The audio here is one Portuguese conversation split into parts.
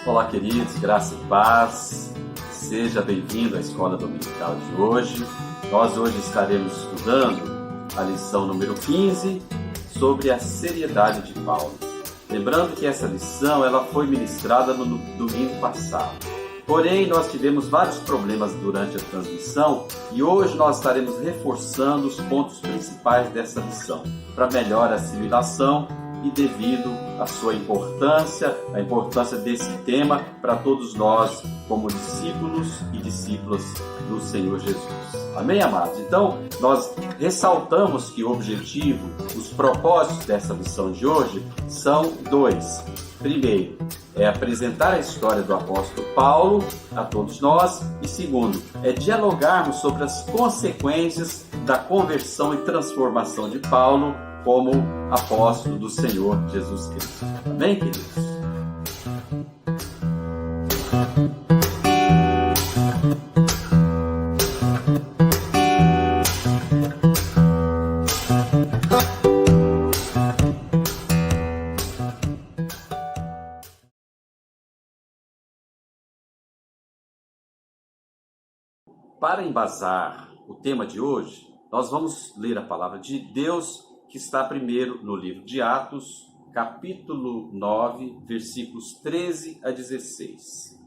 Olá, queridos, graça e paz. Seja bem-vindo à Escola Dominical de hoje. Nós hoje estaremos estudando a lição número 15 sobre a seriedade de Paulo. Lembrando que essa lição ela foi ministrada no domingo passado. Porém, nós tivemos vários problemas durante a transmissão e hoje nós estaremos reforçando os pontos principais dessa lição para melhor assimilação e devido à sua importância, a importância desse tema para todos nós como discípulos e discípulas do Senhor Jesus. Amém, amados? Então, nós ressaltamos que o objetivo, os propósitos dessa lição de hoje são dois. Primeiro, é apresentar a história do apóstolo Paulo a todos nós. E segundo, é dialogarmos sobre as consequências da conversão e transformação de Paulo como apóstolo do Senhor Jesus Cristo. Amém, queridos? Para embasar o tema de hoje, nós vamos ler a palavra de Deus que está primeiro no livro de Atos, capítulo 9, versículos 13 a 16.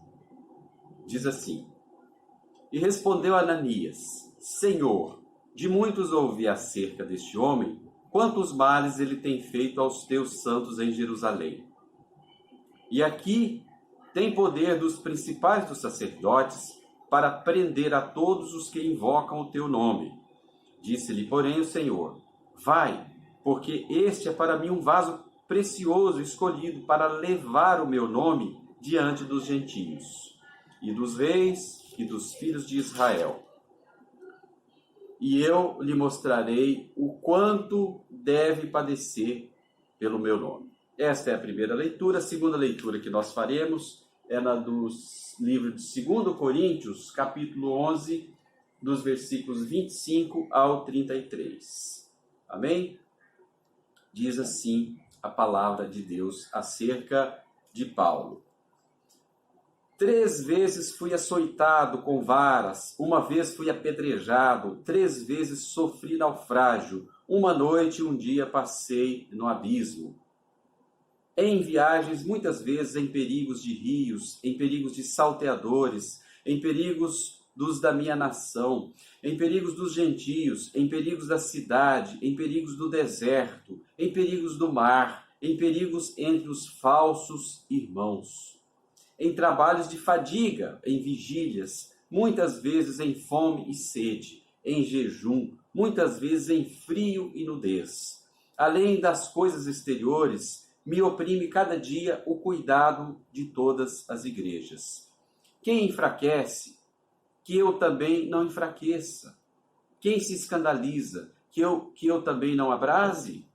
Diz assim: E respondeu Ananias: Senhor, de muitos ouvi acerca deste homem, quantos males ele tem feito aos teus santos em Jerusalém. E aqui tem poder dos principais dos sacerdotes para prender a todos os que invocam o teu nome. Disse-lhe, porém, o Senhor: Vai, porque este é para mim um vaso precioso, escolhido para levar o meu nome diante dos gentios, e dos reis, e dos filhos de Israel. E eu lhe mostrarei o quanto deve padecer pelo meu nome. Esta é a primeira leitura. A segunda leitura que nós faremos é na do livro de 2 Coríntios, capítulo 11, dos versículos 25 ao 33. Amém? Diz assim a palavra de Deus acerca de Paulo. 3 vezes fui açoitado com varas, 1 vez fui apedrejado, 3 vezes sofri naufrágio, 1 noite e 1 dia passei no abismo. Em viagens, muitas vezes em perigos de rios, em perigos de salteadores, em perigos dos da minha nação, em perigos dos gentios, em perigos da cidade, em perigos do deserto, em perigos do mar, em perigos entre os falsos irmãos, em trabalhos de fadiga, em vigílias, muitas vezes em fome e sede, em jejum, muitas vezes em frio e nudez. Além das coisas exteriores, me oprime cada dia o cuidado de todas as igrejas. Quem enfraquece, que eu também não enfraqueça. Quem se escandaliza, que eu também não abrase.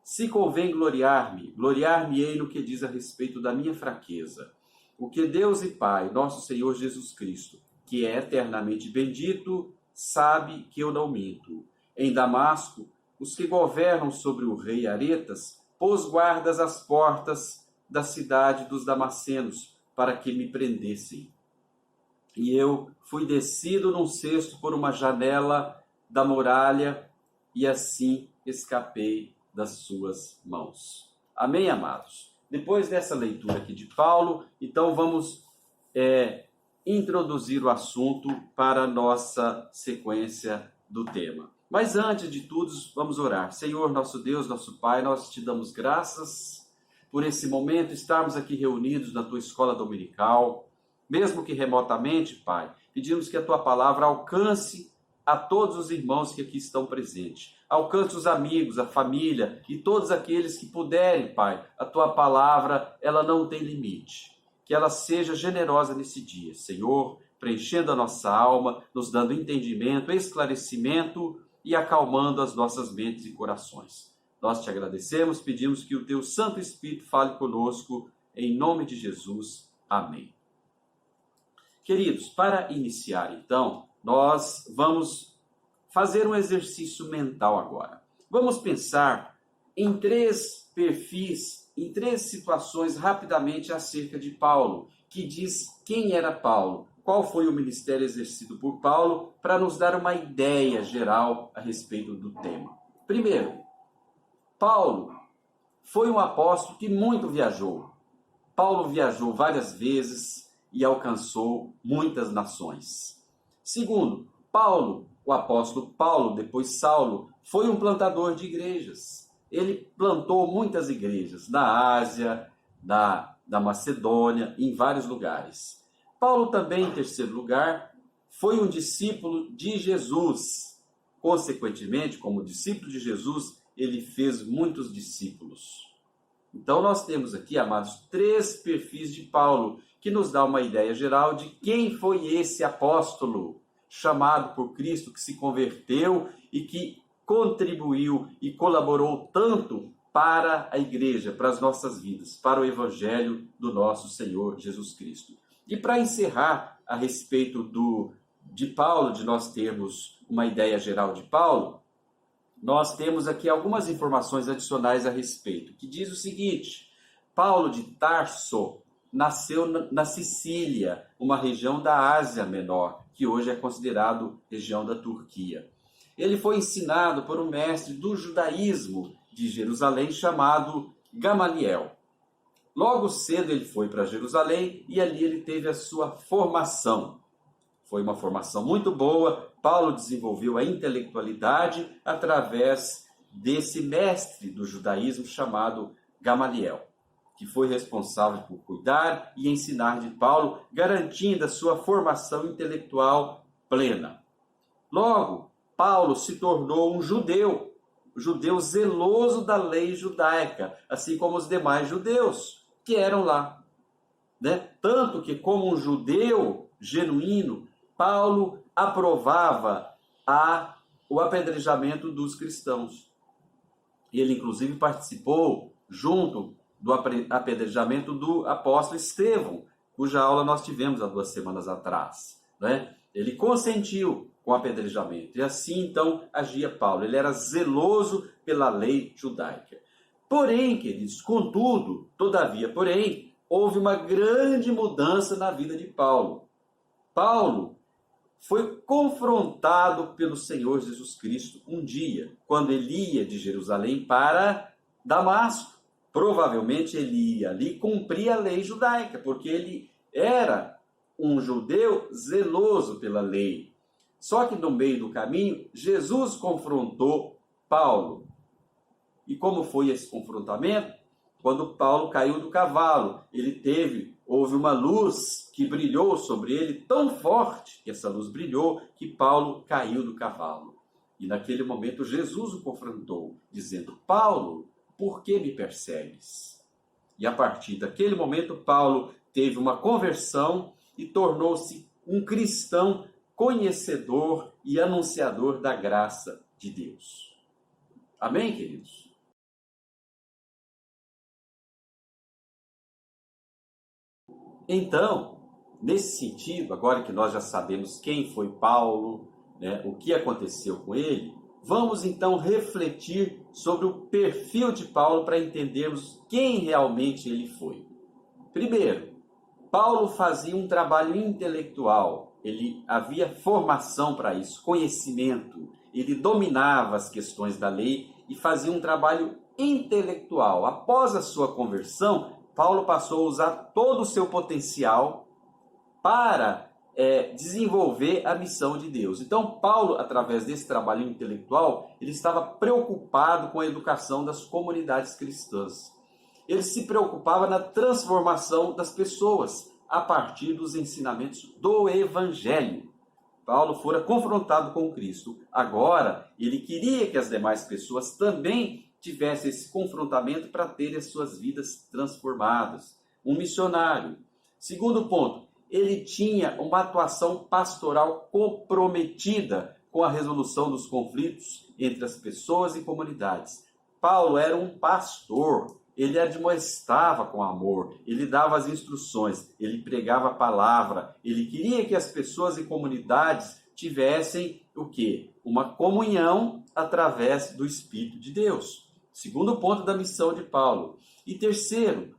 Se convém gloriar-me, gloriar-me-ei no que diz a respeito da minha fraqueza. O que Deus e Pai, nosso Senhor Jesus Cristo, que é eternamente bendito, sabe que eu não minto. Em Damasco, os que governam sobre o rei Aretas pôs guardas às portas da cidade dos Damascenos para que me prendessem. E eu fui descido num cesto por uma janela da muralha e assim escapei das suas mãos. Amém, amados? Depois dessa leitura aqui de Paulo, então vamos introduzir o assunto para a nossa sequência do tema. Mas antes de tudo, vamos orar. Senhor, nosso Deus, nosso Pai, nós te damos graças por esse momento, estarmos aqui reunidos na tua escola dominical, mesmo que remotamente, Pai. Pedimos que a tua palavra alcance a todos os irmãos que aqui estão presentes. Alcance os amigos, a família e todos aqueles que puderem, Pai. A tua palavra, ela não tem limite. Que ela seja generosa nesse dia, Senhor, preenchendo a nossa alma, nos dando entendimento, esclarecimento e acalmando as nossas mentes e corações. Nós te agradecemos, pedimos que o teu Santo Espírito fale conosco, em nome de Jesus. Amém. Queridos, para iniciar então, nós vamos fazer um exercício mental agora. Vamos pensar em 3 perfis em 3 situações rapidamente acerca de Paulo, que diz quem era Paulo, qual foi o ministério exercido por Paulo, para nos dar uma ideia geral a respeito do tema. Primeiro, Paulo foi um apóstolo que muito viajou. Paulo viajou várias vezes e alcançou muitas nações. Segundo, Paulo, o apóstolo Paulo, depois Saulo, foi um plantador de igrejas. Ele plantou muitas igrejas na Ásia, na Macedônia, em vários lugares. Paulo também, em terceiro lugar, foi um discípulo de Jesus. Consequentemente, como discípulo de Jesus, ele fez muitos discípulos. Então nós temos aqui, amados, 3 perfis de Paulo, que nos dá uma ideia geral de quem foi esse apóstolo chamado por Cristo, que se converteu e que contribuiu e colaborou tanto para a igreja, para as nossas vidas, para o evangelho do nosso Senhor Jesus Cristo. E para encerrar a respeito de Paulo, de nós termos uma ideia geral de Paulo, nós temos aqui algumas informações adicionais a respeito, que diz o seguinte: Paulo de Tarso nasceu na Sicília, uma região da Ásia Menor, que hoje é considerado região da Turquia. Ele foi ensinado por um mestre do judaísmo de Jerusalém chamado Gamaliel. Logo cedo ele foi para Jerusalém e ali ele teve a sua formação. Foi uma formação muito boa. Paulo desenvolveu a intelectualidade através desse mestre do judaísmo chamado Gamaliel, que foi responsável por cuidar e ensinar de Paulo, garantindo a sua formação intelectual plena. Logo, Paulo se tornou um judeu zeloso da lei judaica, assim como os demais judeus que eram lá. Tanto que, como um judeu genuíno, Paulo aprovava o apedrejamento dos cristãos. Ele, inclusive, participou junto do apedrejamento do apóstolo Estevão, cuja aula nós tivemos há 2 semanas atrás. Ele consentiu com o apedrejamento. E assim, então, agia Paulo. Ele era zeloso pela lei judaica. Porém, queridos, contudo, todavia, porém, houve uma grande mudança na vida de Paulo. Paulo foi confrontado pelo Senhor Jesus Cristo um dia, quando ele ia de Jerusalém para Damasco. Provavelmente ele ia ali cumprir a lei judaica, porque ele era um judeu zeloso pela lei. Só que no meio do caminho, Jesus confrontou Paulo. E como foi esse confrontamento? Quando Paulo caiu do cavalo, houve uma luz que brilhou sobre ele tão forte, que essa luz brilhou, que Paulo caiu do cavalo. E naquele momento Jesus o confrontou, dizendo: Paulo, por que me persegues? E a partir daquele momento, Paulo teve uma conversão e tornou-se um cristão conhecedor e anunciador da graça de Deus. Amém, queridos? Então, nesse sentido, agora que nós já sabemos quem foi Paulo, o que aconteceu com ele, vamos então refletir sobre o perfil de Paulo para entendermos quem realmente ele foi. Primeiro, Paulo fazia um trabalho intelectual, ele havia formação para isso, conhecimento, ele dominava as questões da lei e fazia um trabalho intelectual. Após a sua conversão, Paulo passou a usar todo o seu potencial para desenvolver a missão de Deus. Então, Paulo, através desse trabalho intelectual, ele estava preocupado com a educação das comunidades cristãs. Ele se preocupava na transformação das pessoas a partir dos ensinamentos do Evangelho. Paulo fora confrontado com Cristo. Agora, ele queria que as demais pessoas também tivessem esse confrontamento para terem as suas vidas transformadas. Um missionário. Segundo ponto, ele tinha uma atuação pastoral comprometida com a resolução dos conflitos entre as pessoas e comunidades. Paulo era um pastor. Ele admoestava com amor, ele dava as instruções, ele pregava a palavra, ele queria que as pessoas e comunidades tivessem o quê? Uma comunhão através do Espírito de Deus. Segundo ponto da missão de Paulo. E terceiro,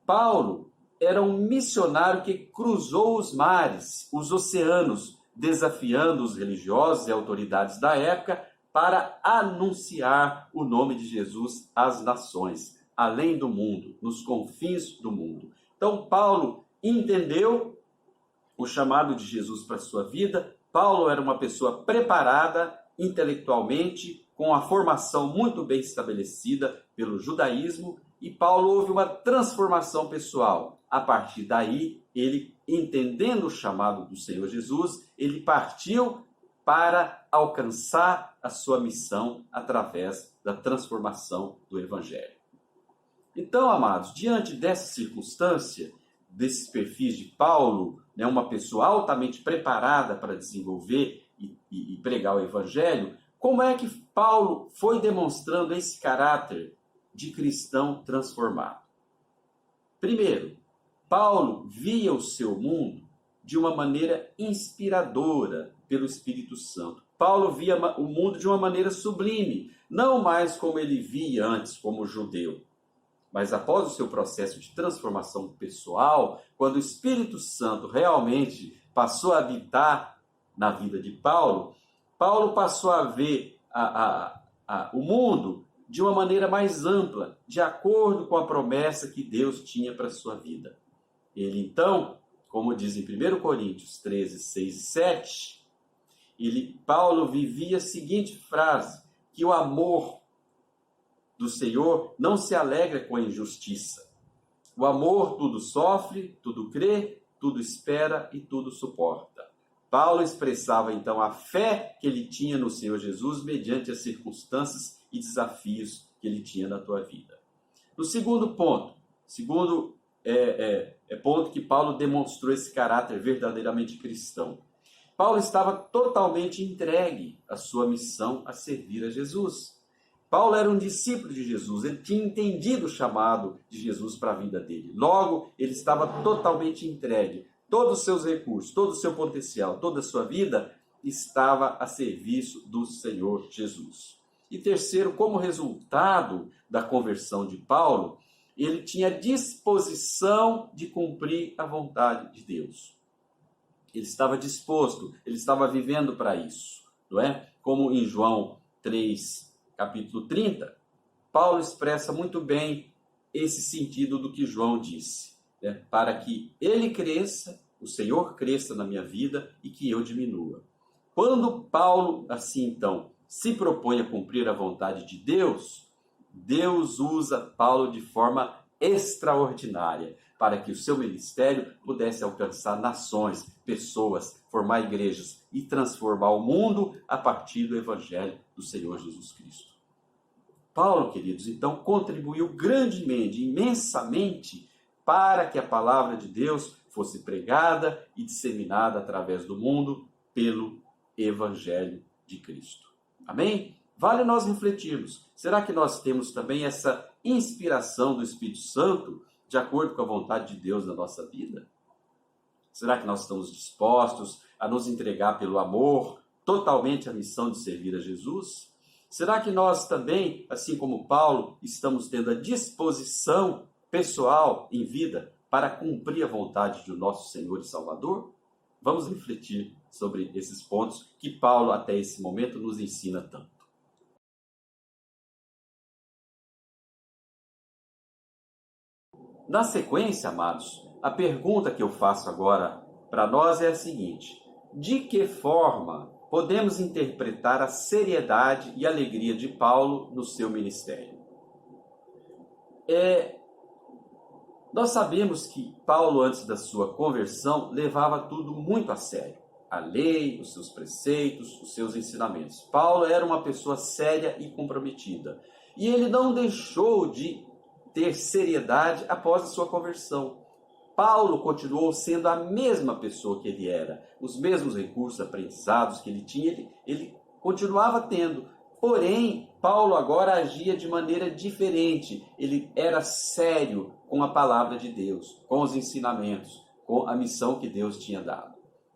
Paulo era um missionário que cruzou os mares, os oceanos, desafiando os religiosos e autoridades da época para anunciar o nome de Jesus às nações, além do mundo, nos confins do mundo. Então, Paulo entendeu o chamado de Jesus para a sua vida. Paulo era uma pessoa preparada intelectualmente, com a formação muito bem estabelecida pelo judaísmo, e Paulo houve uma transformação pessoal. A partir daí, ele, entendendo o chamado do Senhor Jesus, ele partiu para alcançar a sua missão através da transformação do Evangelho. Então, amados, diante dessa circunstância, desses perfis de Paulo, uma pessoa altamente preparada para desenvolver e pregar o Evangelho, como é que Paulo foi demonstrando esse caráter de cristão transformado? Primeiro, Paulo via o seu mundo de uma maneira inspiradora pelo Espírito Santo. Paulo via o mundo de uma maneira sublime, não mais como ele via antes, como judeu. Mas após o seu processo de transformação pessoal, quando o Espírito Santo realmente passou a habitar na vida de Paulo, Paulo passou a ver o mundo de uma maneira mais ampla, de acordo com a promessa que Deus tinha para a sua vida. Ele então, como diz em 1 Coríntios 13, 6 e 7, Paulo vivia a seguinte frase, que o amor do Senhor não se alegra com a injustiça. O amor tudo sofre, tudo crê, tudo espera e tudo suporta. Paulo expressava então a fé que ele tinha no Senhor Jesus mediante as circunstâncias e desafios que ele tinha na tua vida. No segundo ponto, ponto que Paulo demonstrou esse caráter verdadeiramente cristão. Paulo estava totalmente entregue à sua missão a servir a Jesus. Paulo era um discípulo de Jesus, ele tinha entendido o chamado de Jesus para a vida dele. Logo, ele estava totalmente entregue. Todos os seus recursos, todo o seu potencial, toda a sua vida estava a serviço do Senhor Jesus. E terceiro, como resultado da conversão de Paulo, ele tinha disposição de cumprir a vontade de Deus. Ele estava disposto, ele estava vivendo para isso, não é? Como em João 3, capítulo 30, Paulo expressa muito bem esse sentido do que João disse, né? Para que ele cresça, o Senhor cresça na minha vida e que eu diminua. Quando Paulo, assim então, se propõe a cumprir a vontade de Deus, Deus usa Paulo de forma extraordinária para que o seu ministério pudesse alcançar nações, pessoas, formar igrejas e transformar o mundo a partir do Evangelho do Senhor Jesus Cristo. Paulo, queridos, então contribuiu grandemente, imensamente, para que a palavra de Deus fosse pregada e disseminada através do mundo pelo Evangelho de Cristo. Amém? Vale nós refletirmos. Será que nós temos também essa inspiração do Espírito Santo de acordo com a vontade de Deus na nossa vida? Será que nós estamos dispostos a nos entregar pelo amor totalmente à missão de servir a Jesus? Será que nós também, assim como Paulo, estamos tendo a disposição pessoal em vida para cumprir a vontade do nosso Senhor e Salvador? Vamos refletir sobre esses pontos que Paulo, até esse momento, nos ensina tanto. Na sequência, amados, a pergunta que eu faço agora para nós é a seguinte: de que forma podemos interpretar a seriedade e alegria de Paulo no seu ministério? Nós sabemos que Paulo, antes da sua conversão, levava tudo muito a sério. A lei, os seus preceitos, os seus ensinamentos. Paulo era uma pessoa séria e comprometida. E ele não deixou de ter seriedade após a sua conversão. Paulo continuou sendo a mesma pessoa que ele era. Os mesmos recursos, aprendizados que ele tinha, ele continuava tendo. Porém, Paulo agora agia de maneira diferente. Ele era sério com a palavra de Deus, com os ensinamentos, com a missão que Deus tinha dado.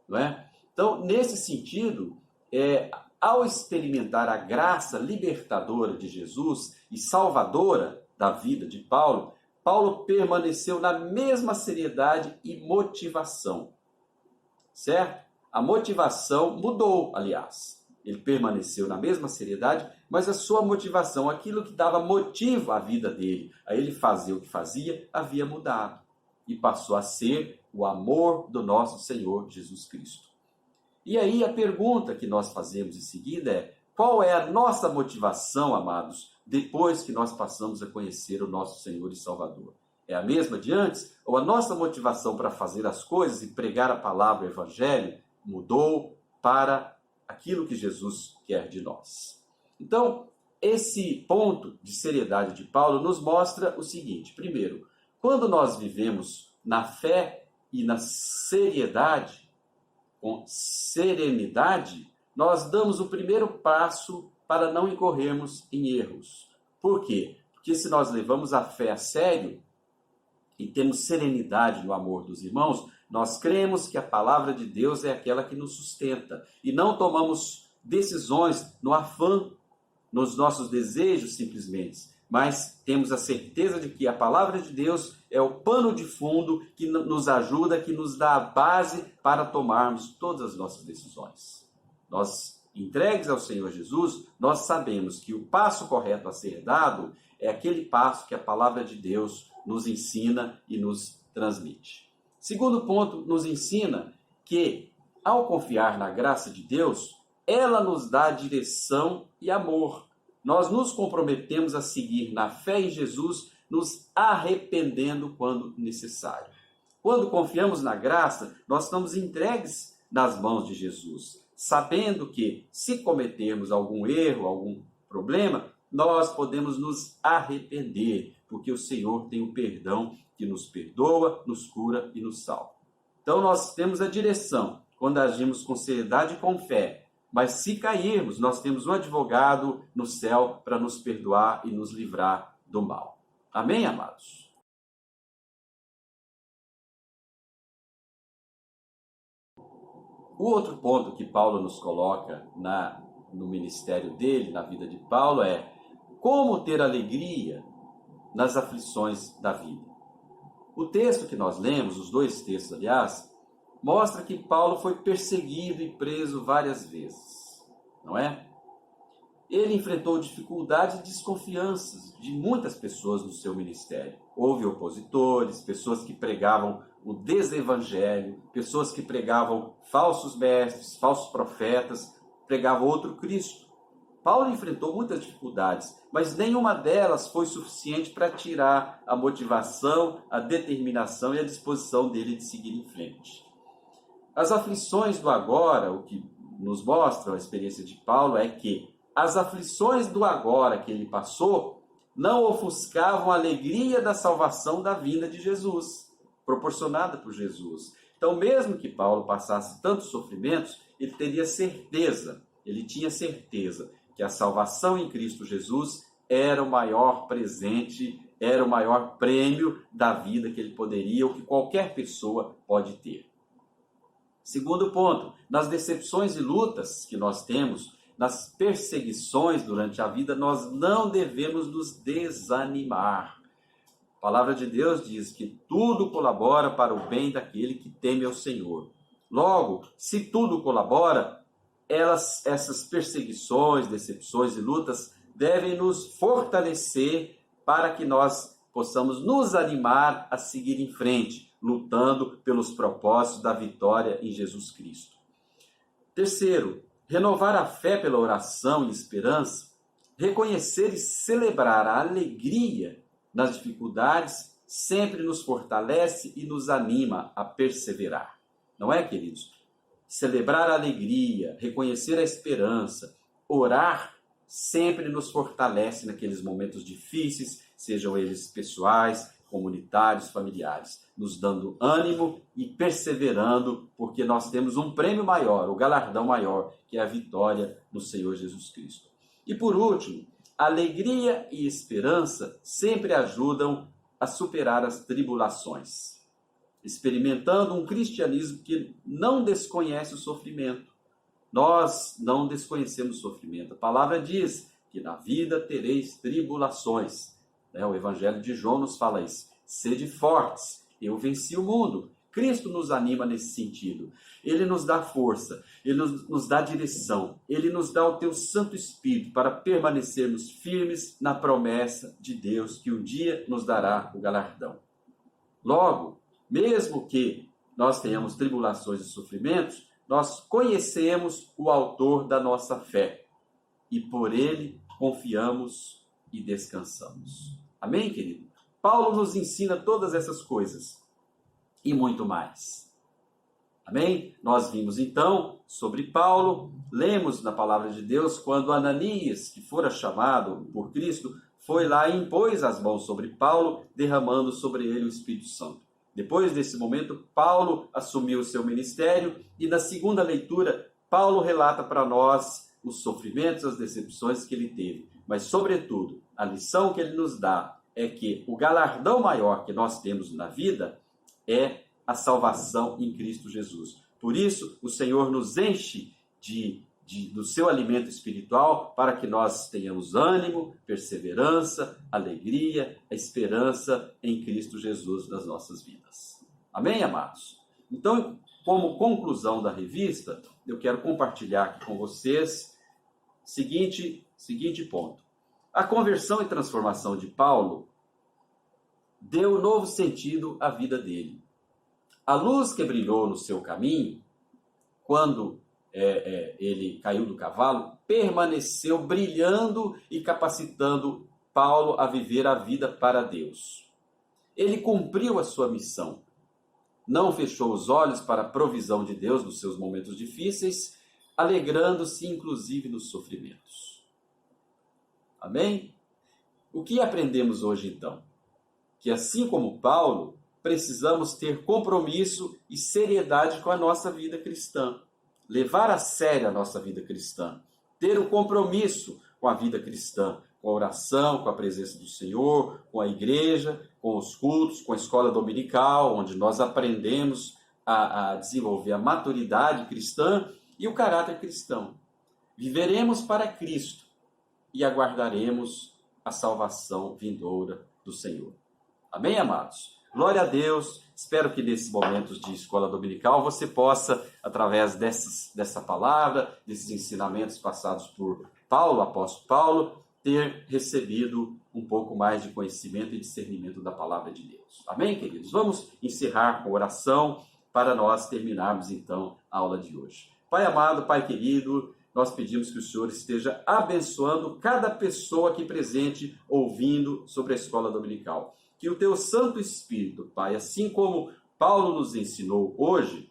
Não é? Então, nesse sentido, ao experimentar a graça libertadora de Jesus e salvadora da vida de Paulo, Paulo permaneceu na mesma seriedade e motivação, certo? A motivação mudou, aliás. Ele permaneceu na mesma seriedade, mas a sua motivação, aquilo que dava motivo à vida dele, a ele fazer o que fazia, havia mudado. E passou a ser o amor do nosso Senhor Jesus Cristo. E aí a pergunta que nós fazemos em seguida é: qual é a nossa motivação, amados, depois que nós passamos a conhecer o nosso Senhor e Salvador? É a mesma de antes? Ou a nossa motivação para fazer as coisas e pregar a palavra, o Evangelho, mudou para aquilo que Jesus quer de nós? Então, esse ponto de seriedade de Paulo nos mostra o seguinte: primeiro, quando nós vivemos na fé e na seriedade, com serenidade, nós damos o primeiro passo para não incorrermos em erros. Por quê? Porque se nós levamos a fé a sério e temos serenidade no amor dos irmãos, nós cremos que a palavra de Deus é aquela que nos sustenta e não tomamos decisões no afã, nos nossos desejos simplesmente, mas temos a certeza de que a palavra de Deus é o pano de fundo que nos ajuda, que nos dá a base para tomarmos todas as nossas decisões. Nós, entregues ao Senhor Jesus, nós sabemos que o passo correto a ser dado é aquele passo que a palavra de Deus nos ensina e nos transmite. Segundo ponto, nos ensina que, ao confiar na graça de Deus, ela nos dá direção e amor. Nós nos comprometemos a seguir na fé em Jesus, nos arrependendo quando necessário. Quando confiamos na graça, nós estamos entregues nas mãos de Jesus, sabendo que, se cometermos algum erro, algum problema, nós podemos nos arrepender, porque o Senhor tem o perdão que nos perdoa, nos cura e nos salva. Então nós temos a direção quando agimos com seriedade e com fé. Mas se cairmos, nós temos um advogado no céu para nos perdoar e nos livrar do mal. Amém, amados? O outro ponto que Paulo nos coloca no ministério dele, na vida de Paulo, é como ter alegria nas aflições da vida. O texto que nós lemos, os dois textos, aliás, mostra que Paulo foi perseguido e preso várias vezes, não é? Ele enfrentou dificuldades e desconfianças de muitas pessoas no seu ministério. Houve opositores, pessoas que pregavam o desevangelho, pessoas que pregavam falsos mestres, falsos profetas, pregavam outro Cristo. Paulo enfrentou muitas dificuldades, mas nenhuma delas foi suficiente para tirar a motivação, a determinação e a disposição dele de seguir em frente. As aflições do agora, o que nos mostra a experiência de Paulo é que as aflições do agora que ele passou não ofuscavam a alegria da salvação da vinda de Jesus, proporcionada por Jesus. Então, mesmo que Paulo passasse tantos sofrimentos, ele tinha certeza que a salvação em Cristo Jesus era o maior presente, era o maior prêmio da vida que ele poderia, ou que qualquer pessoa pode ter. Segundo ponto, nas decepções e lutas que nós temos, nas perseguições durante a vida, nós não devemos nos desanimar. A palavra de Deus diz que tudo colabora para o bem daquele que teme ao Senhor. Logo, se tudo colabora, essas perseguições, decepções e lutas devem nos fortalecer para que nós possamos nos animar a seguir em frente, lutando pelos propósitos da vitória em Jesus Cristo. Terceiro, renovar a fé pela oração e esperança, reconhecer e celebrar a alegria nas dificuldades, sempre nos fortalece e nos anima a perseverar. Não é, queridos? Celebrar a alegria, reconhecer a esperança, orar, sempre nos fortalece naqueles momentos difíceis, sejam eles pessoais, comunitários, familiares, nos dando ânimo e perseverando, porque nós temos um prêmio maior, o galardão maior, que é a vitória no Senhor Jesus Cristo. E por último, alegria e esperança sempre ajudam a superar as tribulações, experimentando um cristianismo que não desconhece o sofrimento. Nós não desconhecemos o sofrimento. A palavra diz que na vida tereis tribulações. O Evangelho de João nos fala isso. sede fortes, eu venci o mundo. Cristo nos anima nesse sentido. Ele nos dá força, Ele nos dá direção, Ele nos dá o teu Santo Espírito para permanecermos firmes na promessa de Deus que um dia nos dará o galardão. Logo, mesmo que nós tenhamos tribulações e sofrimentos, nós conhecemos o autor da nossa fé e por Ele confiamos e descansamos. Amém, querido? Paulo nos ensina todas essas coisas e muito mais. Amém? Nós vimos então sobre Paulo, lemos na palavra de Deus quando Ananias, que fora chamado por Cristo, foi lá e impôs as mãos sobre Paulo, derramando sobre ele o Espírito Santo. Depois desse momento, Paulo assumiu o seu ministério e na segunda leitura, Paulo relata para nós os sofrimentos, as decepções que ele teve. Mas, sobretudo, a lição que ele nos dá é que o galardão maior que nós temos na vida é a salvação em Cristo Jesus. Por isso, o Senhor nos enche do seu alimento espiritual para que nós tenhamos ânimo, perseverança, alegria, a esperança em Cristo Jesus nas nossas vidas. Amém, amados? Então, como conclusão da revista, eu quero compartilhar aqui com vocês o seguinte ponto. A conversão e transformação de Paulo deu novo sentido à vida dele. A luz que brilhou no seu caminho, quando ele caiu do cavalo, permaneceu brilhando e capacitando Paulo a viver a vida para Deus. Ele cumpriu a sua missão. Não fechou os olhos para a provisão de Deus nos seus momentos difíceis, alegrando-se inclusive nos sofrimentos. Amém? O que aprendemos hoje então? Que assim como Paulo, precisamos ter compromisso e seriedade com a nossa vida cristã. Levar a sério a nossa vida cristã. Ter um compromisso com a vida cristã, com a oração, com a presença do Senhor, com a igreja, com os cultos, com a escola dominical, onde nós aprendemos a desenvolver a maturidade cristã e o caráter cristão. Viveremos para Cristo e aguardaremos a salvação vindoura do Senhor. Amém, amados? Glória a Deus. Espero que nesses momentos de escola dominical você possa, através dessa palavra, desses ensinamentos passados por Paulo, apóstolo Paulo, ter recebido um pouco mais de conhecimento e discernimento da palavra de Deus. Amém, queridos? Vamos encerrar com oração para nós terminarmos então a aula de hoje. Pai amado, Pai querido, nós pedimos que o Senhor esteja abençoando cada pessoa aqui presente ouvindo sobre a escola dominical. Que o teu Santo Espírito, Pai, assim como Paulo nos ensinou hoje,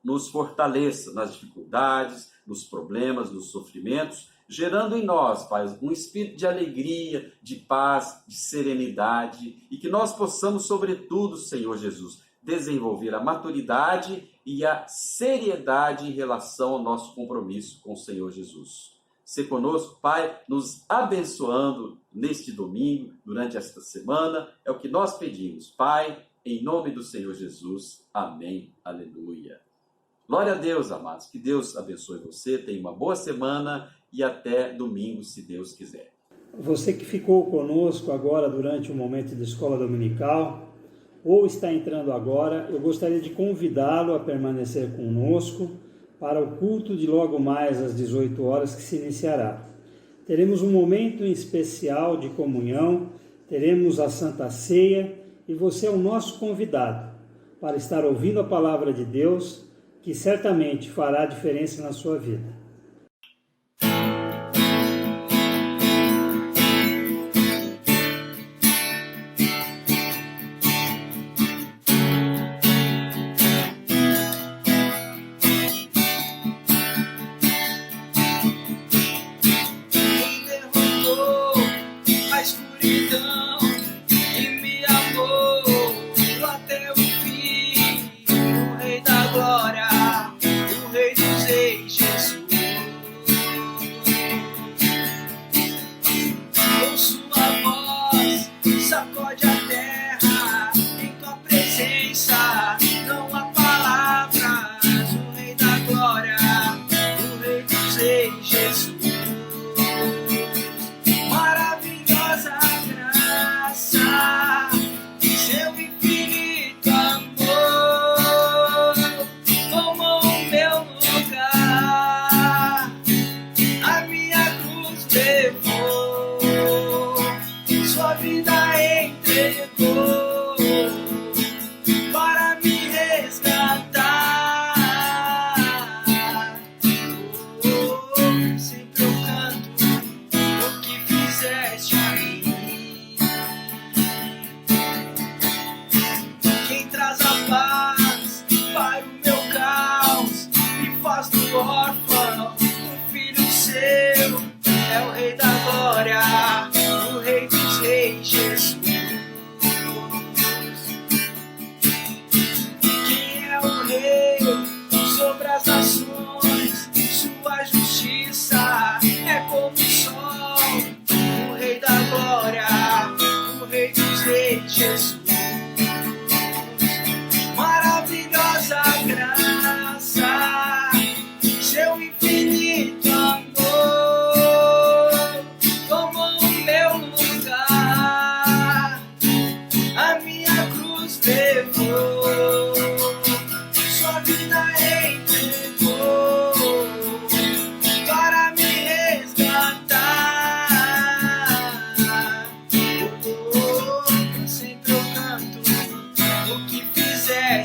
nos fortaleça nas dificuldades, nos problemas, nos sofrimentos, gerando em nós, Pai, um espírito de alegria, de paz, de serenidade, e que nós possamos, sobretudo, Senhor Jesus, desenvolver a maturidade e a seriedade em relação ao nosso compromisso com o Senhor Jesus. Se conosco, Pai, nos abençoando neste domingo, durante esta semana, é o que nós pedimos, Pai, em nome do Senhor Jesus. Amém. Aleluia. Glória a Deus, amados. Que Deus abençoe você, tenha uma boa semana e até domingo, se Deus quiser. Você que ficou conosco agora durante o momento de escola dominical, ou está entrando agora, eu gostaria de convidá-lo a permanecer conosco para o culto de logo mais às 18 horas que se iniciará. Teremos um momento especial de comunhão, teremos a Santa Ceia e você é o nosso convidado para estar ouvindo a palavra de Deus, que certamente fará diferença na sua vida. O Rei dos Reis, Jesus.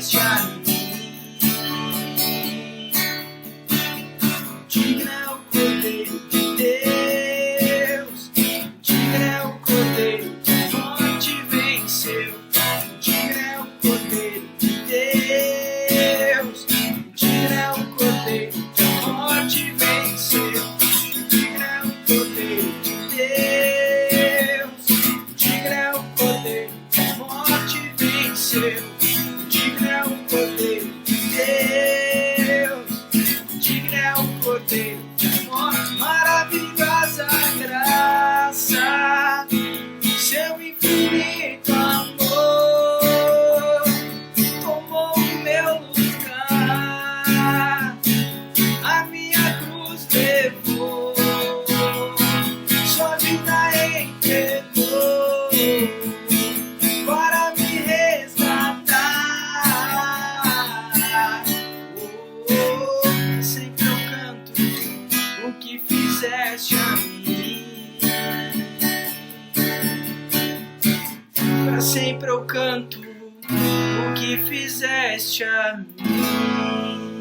fizeste a mim. Digno é o Cordeiro de Deus, digno é o Cordeiro que a morte venceu. Digno é o Cordeiro de Deus, digno é o Cordeiro que a morte venceu. Digno é o Cordeiro de Deus, digno é o Cordeiro que a morte venceu. Digno é o Cordeiro de Deus, digno é o Cordeiro que a morte. Maravilhosa graça, seu infinito amor tomou o meu lugar, a minha cruz levou, sua vida entregou para me resgatar. Sempre eu canto o que fizeste a mim. Pra sempre eu canto o que fizeste a mim.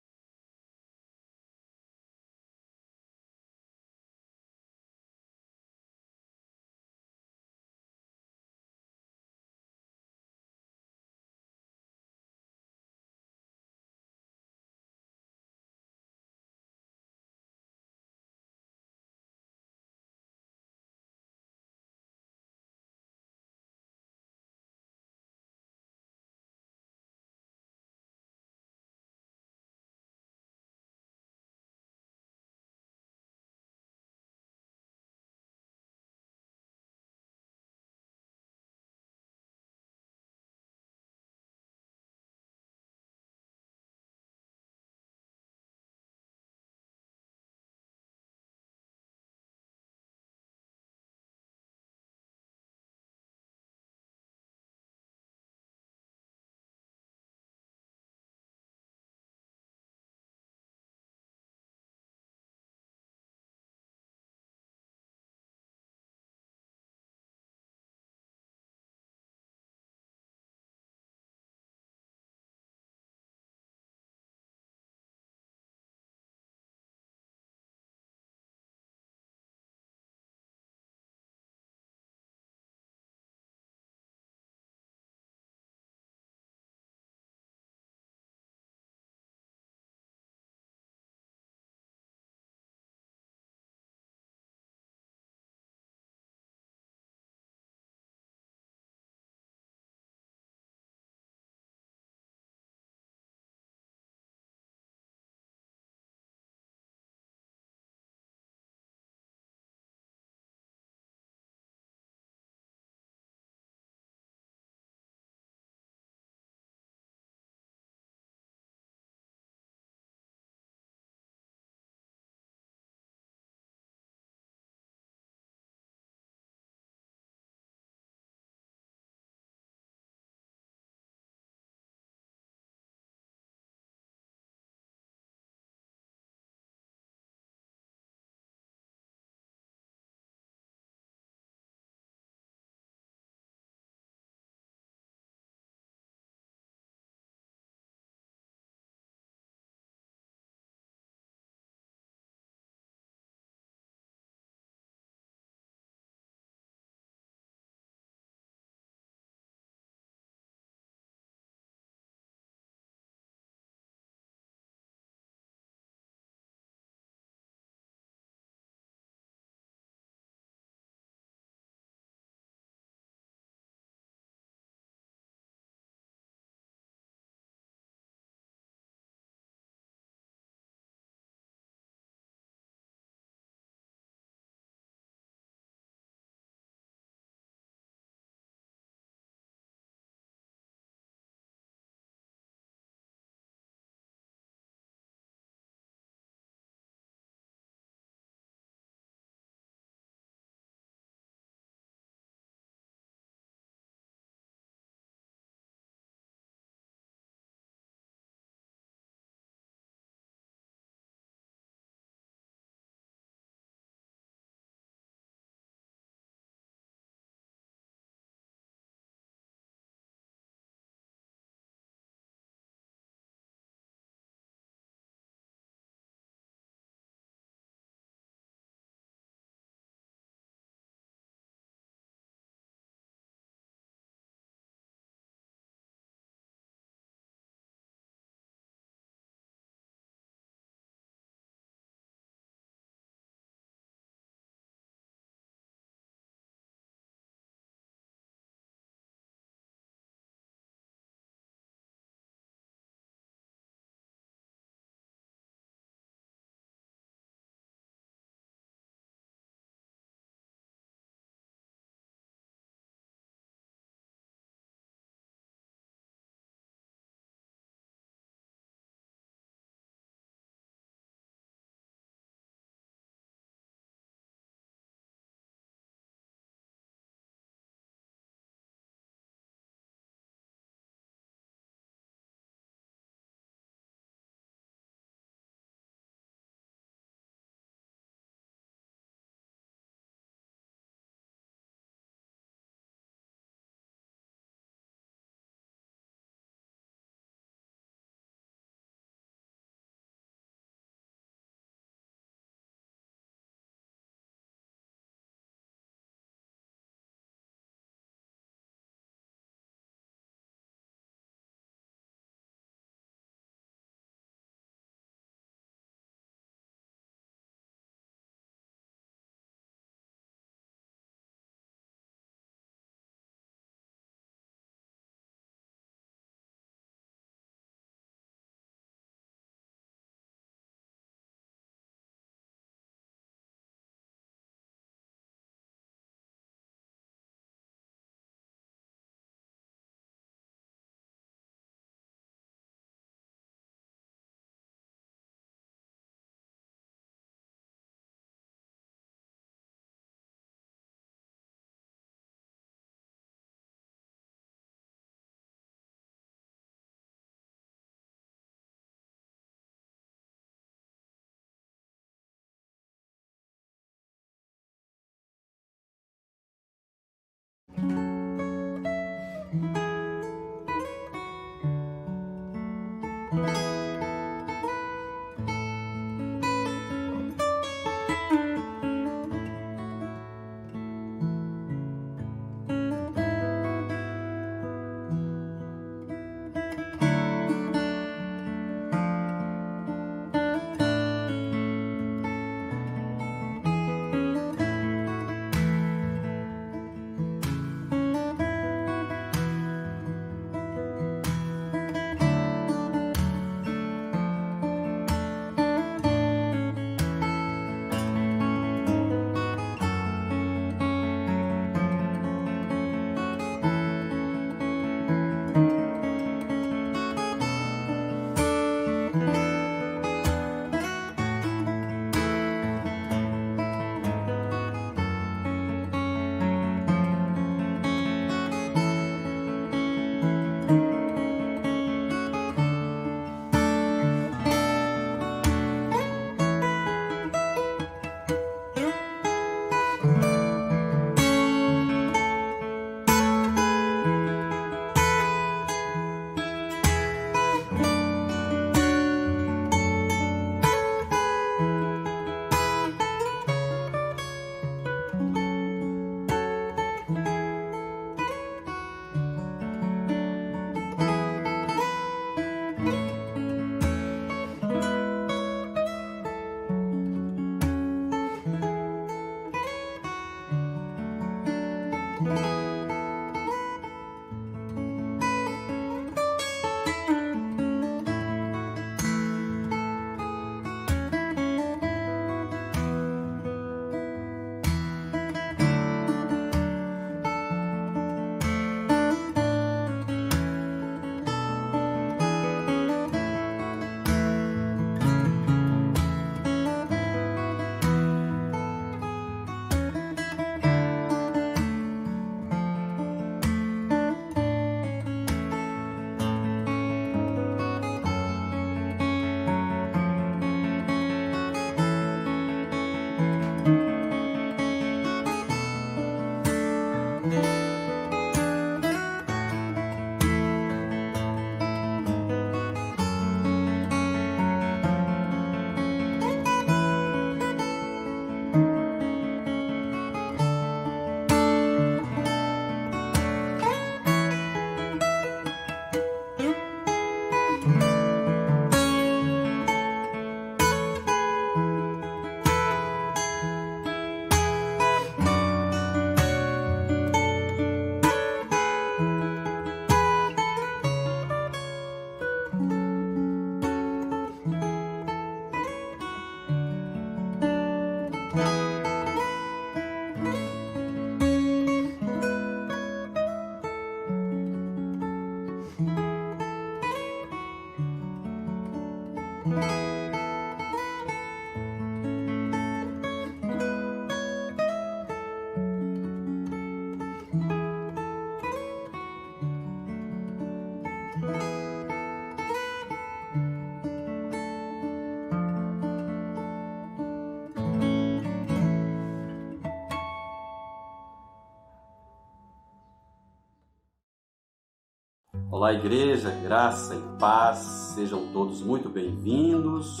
Olá, igreja, graça e paz, sejam todos muito bem-vindos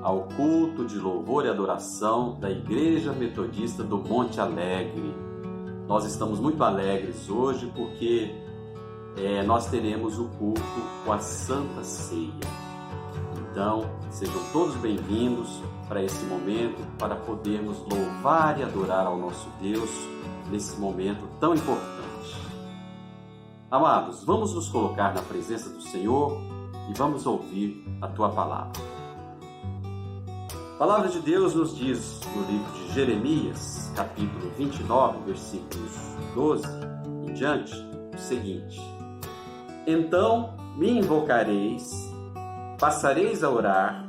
ao culto de louvor e adoração da Igreja Metodista do Monte Alegre. Nós estamos muito alegres hoje porque nós teremos o culto com a Santa Ceia. Então, sejam todos bem-vindos para esse momento, para podermos louvar e adorar ao nosso Deus nesse momento tão importante. Amados, vamos nos colocar na presença do Senhor e vamos ouvir a Tua Palavra. A Palavra de Deus nos diz no livro de Jeremias, capítulo 29, versículos 12 em diante, o seguinte: Então me invocareis, passareis a orar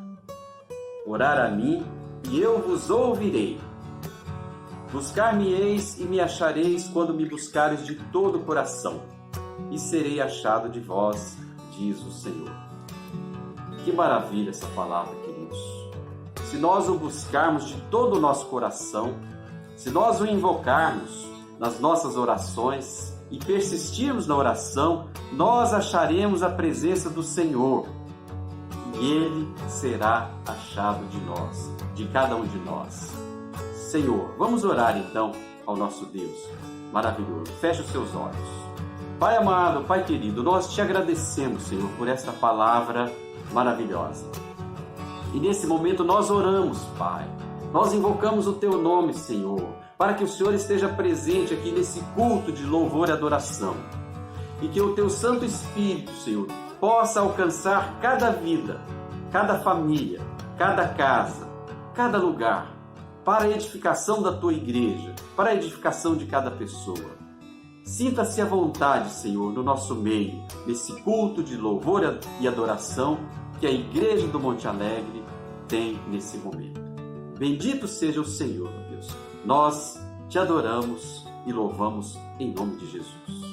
a mim, e eu vos ouvirei. Buscar-me-eis e me achareis quando me buscareis de todo o coração, e serei achado de vós, diz o Senhor. Que maravilha essa palavra, queridos! Se nós o buscarmos de todo o nosso coração, se nós o invocarmos nas nossas orações e persistirmos na oração, nós acharemos a presença do Senhor e Ele será achado de nós, de cada um de nós. Senhor, vamos orar então ao nosso Deus maravilhoso. Feche os seus olhos. Pai amado, Pai querido, nós te agradecemos, Senhor, por esta palavra maravilhosa. E nesse momento nós oramos, Pai. Nós invocamos o Teu nome, Senhor, para que o Senhor esteja presente aqui nesse culto de louvor e adoração. E que o Teu Santo Espírito, Senhor, possa alcançar cada vida, cada família, cada casa, cada lugar, para a edificação da Tua igreja, para a edificação de cada pessoa. Sinta-se à vontade, Senhor, no nosso meio, nesse culto de louvor e adoração que a Igreja do Monte Alegre tem nesse momento. Bendito seja o Senhor, Deus. Nós te adoramos e louvamos em nome de Jesus.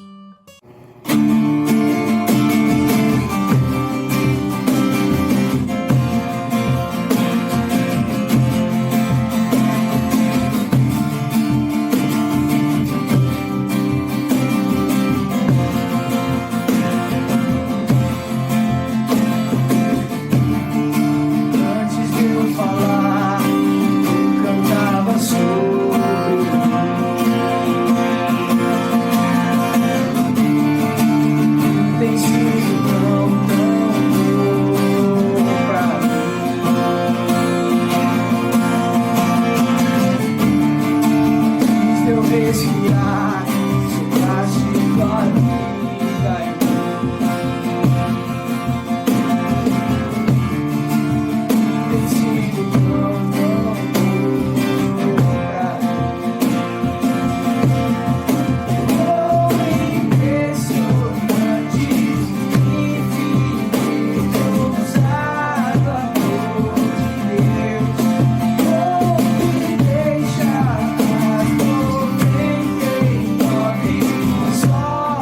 Só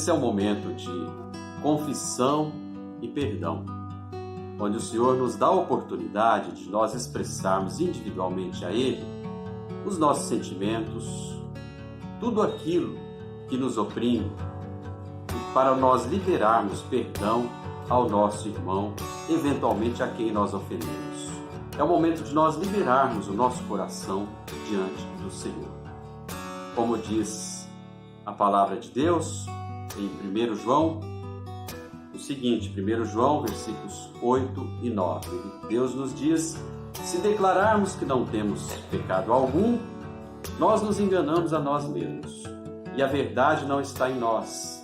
esse é um momento de confissão e perdão, onde o Senhor nos dá a oportunidade de nós expressarmos individualmente a Ele os nossos sentimentos, tudo aquilo que nos oprime, e para nós liberarmos perdão ao nosso irmão, eventualmente a quem nós ofendemos. É o momento de nós liberarmos o nosso coração diante do Senhor. Como diz a palavra de Deus em 1 João, o seguinte, 1 João, versículos 8 e 9. Deus nos diz: se declararmos que não temos pecado algum, nós nos enganamos a nós mesmos, e a verdade não está em nós.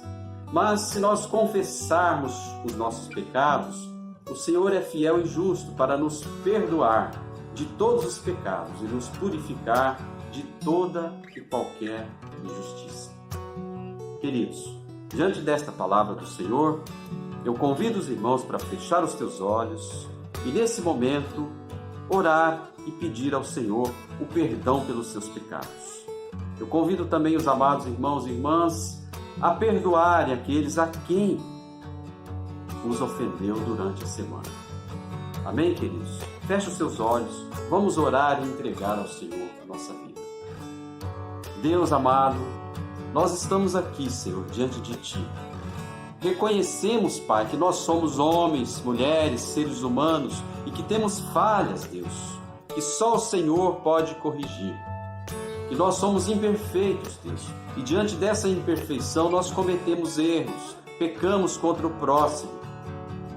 Mas se nós confessarmos os nossos pecados, o Senhor é fiel e justo para nos perdoar de todos os pecados e nos purificar de toda e qualquer injustiça. Queridos, diante desta palavra do Senhor, eu convido os irmãos para fechar os teus olhos e, nesse momento, orar e pedir ao Senhor o perdão pelos seus pecados. Eu convido também os amados irmãos e irmãs a perdoarem aqueles a quem os ofendeu durante a semana. Amém, queridos? Feche os seus olhos, vamos orar e entregar ao Senhor a nossa vida. Deus amado, nós estamos aqui, Senhor, diante de Ti. Reconhecemos, Pai, que nós somos homens, mulheres, seres humanos e que temos falhas, Deus, que só o Senhor pode corrigir. Que nós somos imperfeitos, Deus, e diante dessa imperfeição nós cometemos erros, pecamos contra o próximo,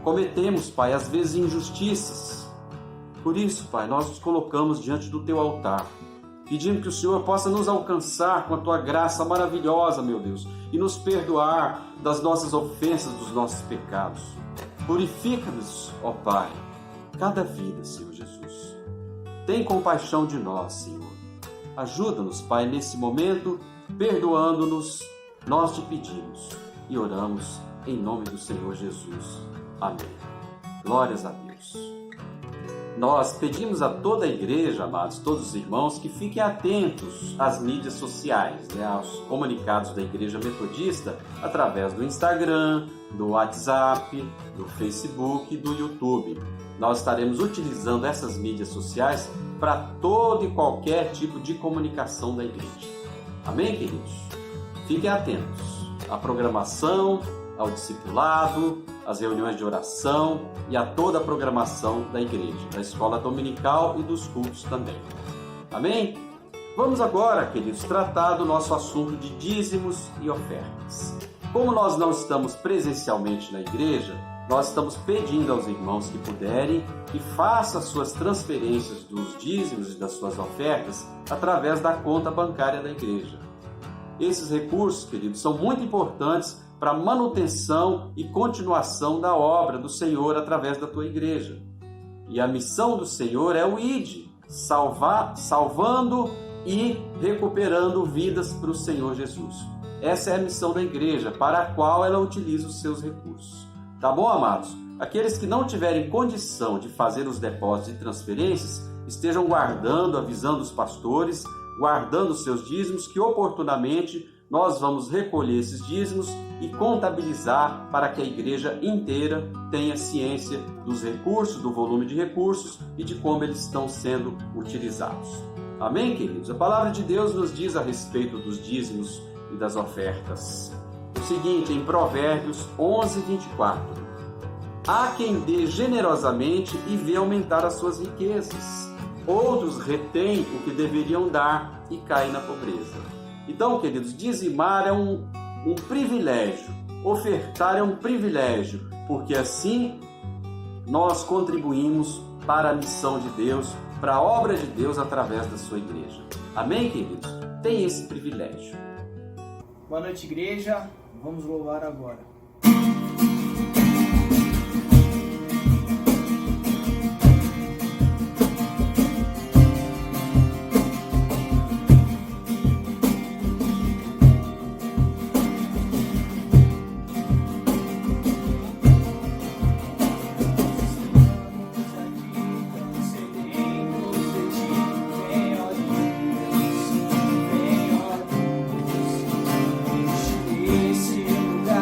cometemos, Pai, às vezes injustiças. Por isso, Pai, nós nos colocamos diante do Teu altar, pedindo que o Senhor possa nos alcançar com a Tua graça maravilhosa, meu Deus, e nos perdoar das nossas ofensas, dos nossos pecados. Purifica-nos, ó Pai, cada vida, Senhor Jesus. Tem compaixão de nós, Senhor. Ajuda-nos, Pai, nesse momento, perdoando-nos, nós te pedimos e oramos em nome do Senhor Jesus. Amém. Glórias a Deus. Nós pedimos a toda a igreja, amados, todos os irmãos, que fiquem atentos às mídias sociais, aos comunicados da Igreja Metodista, através do Instagram, do WhatsApp, do Facebook e do YouTube. Nós estaremos utilizando essas mídias sociais para todo e qualquer tipo de comunicação da igreja. Amém, queridos? Fiquem atentos à programação, ao discipulado, às reuniões de oração e a toda a programação da igreja, da escola dominical e dos cultos também. Amém? Vamos agora, queridos, tratar do nosso assunto de dízimos e ofertas. Como nós não estamos presencialmente na igreja, nós estamos pedindo aos irmãos que puderem que façam as suas transferências dos dízimos e das suas ofertas através da conta bancária da igreja. Esses recursos, queridos, são muito importantes para a manutenção e continuação da obra do Senhor através da tua igreja. E a missão do Senhor é o ide, salvando e recuperando vidas para o Senhor Jesus. Essa é a missão da igreja, para a qual ela utiliza os seus recursos. Tá bom, amados? Aqueles que não tiverem condição de fazer os depósitos e transferências, estejam guardando, avisando os pastores, guardando os seus dízimos, que oportunamente nós vamos recolher esses dízimos e contabilizar para que a igreja inteira tenha ciência dos recursos, do volume de recursos e de como eles estão sendo utilizados. Amém, queridos? A palavra de Deus nos diz a respeito dos dízimos e das ofertas o seguinte, em Provérbios 11:24: há quem dê generosamente e vê aumentar as suas riquezas. Outros retêm o que deveriam dar e caem na pobreza. Então, queridos, dizimar é um privilégio, ofertar é um privilégio, porque assim nós contribuímos para a missão de Deus, para a obra de Deus através da sua igreja. Amém, queridos? Tem esse privilégio. Boa noite, igreja. Vamos louvar agora. Esse lugar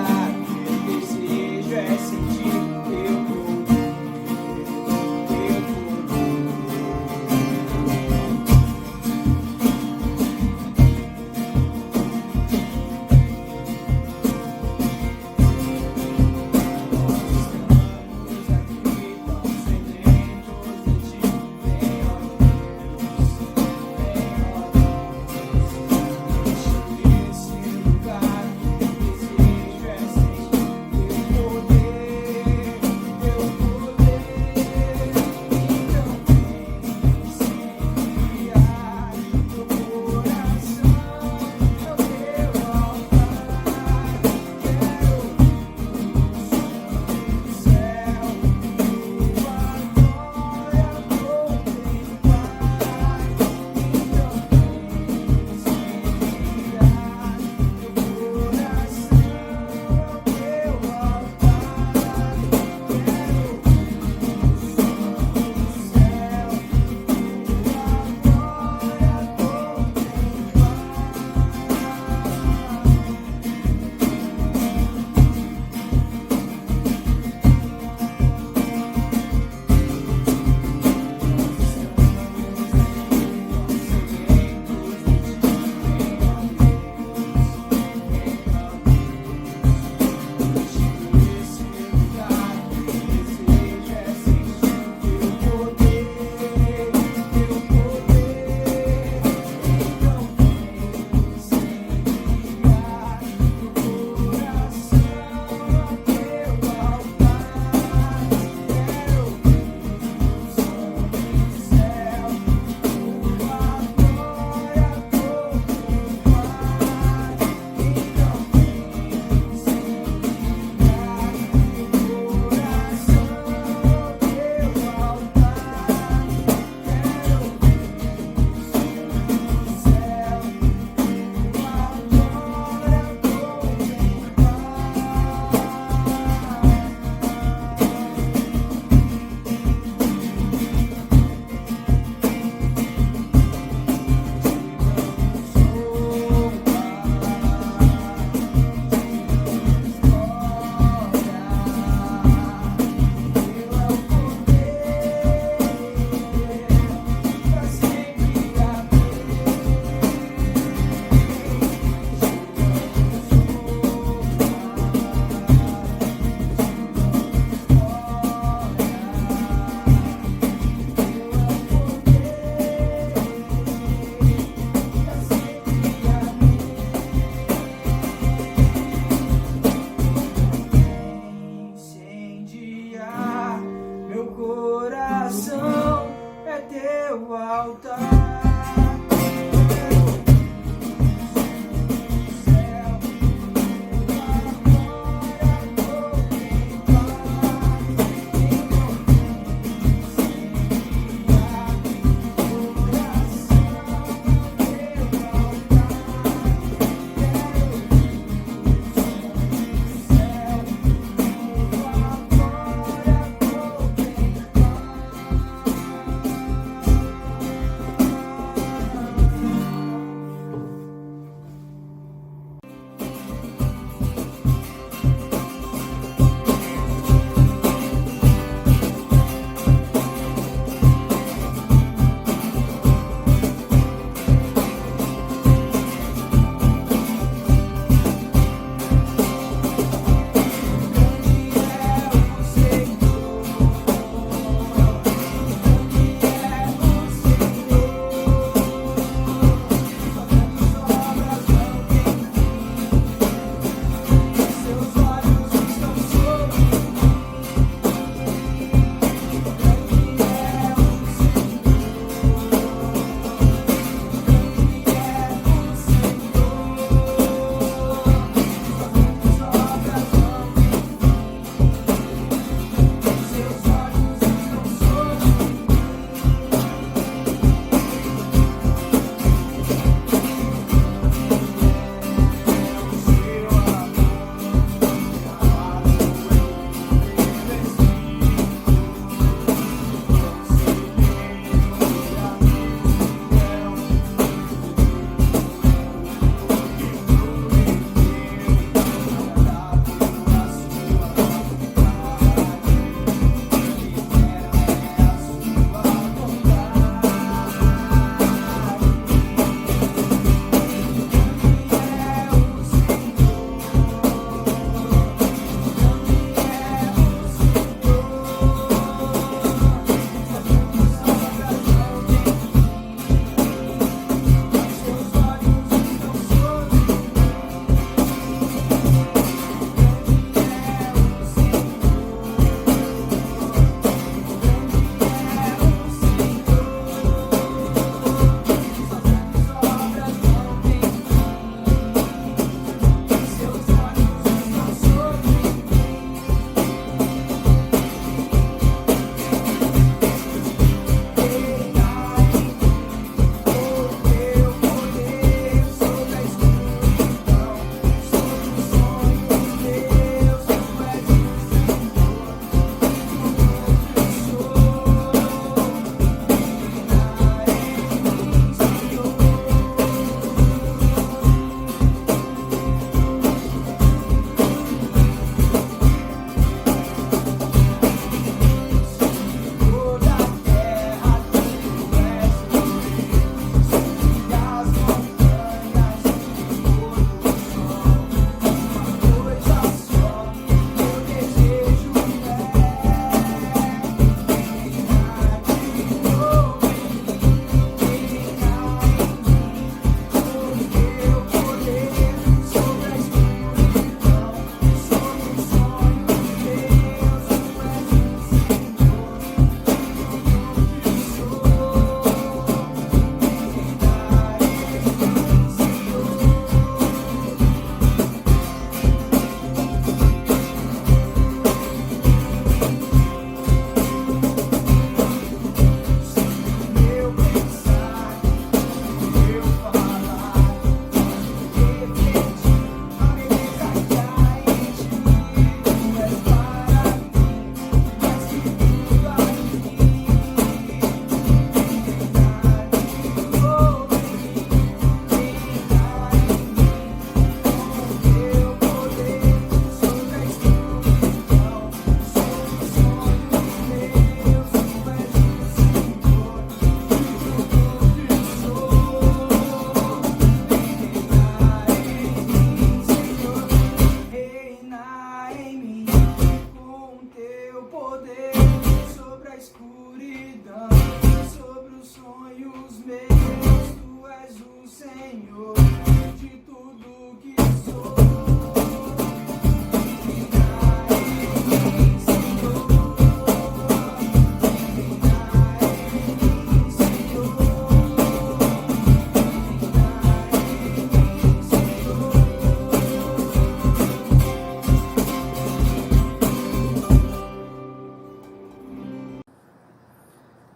coração é teu altar.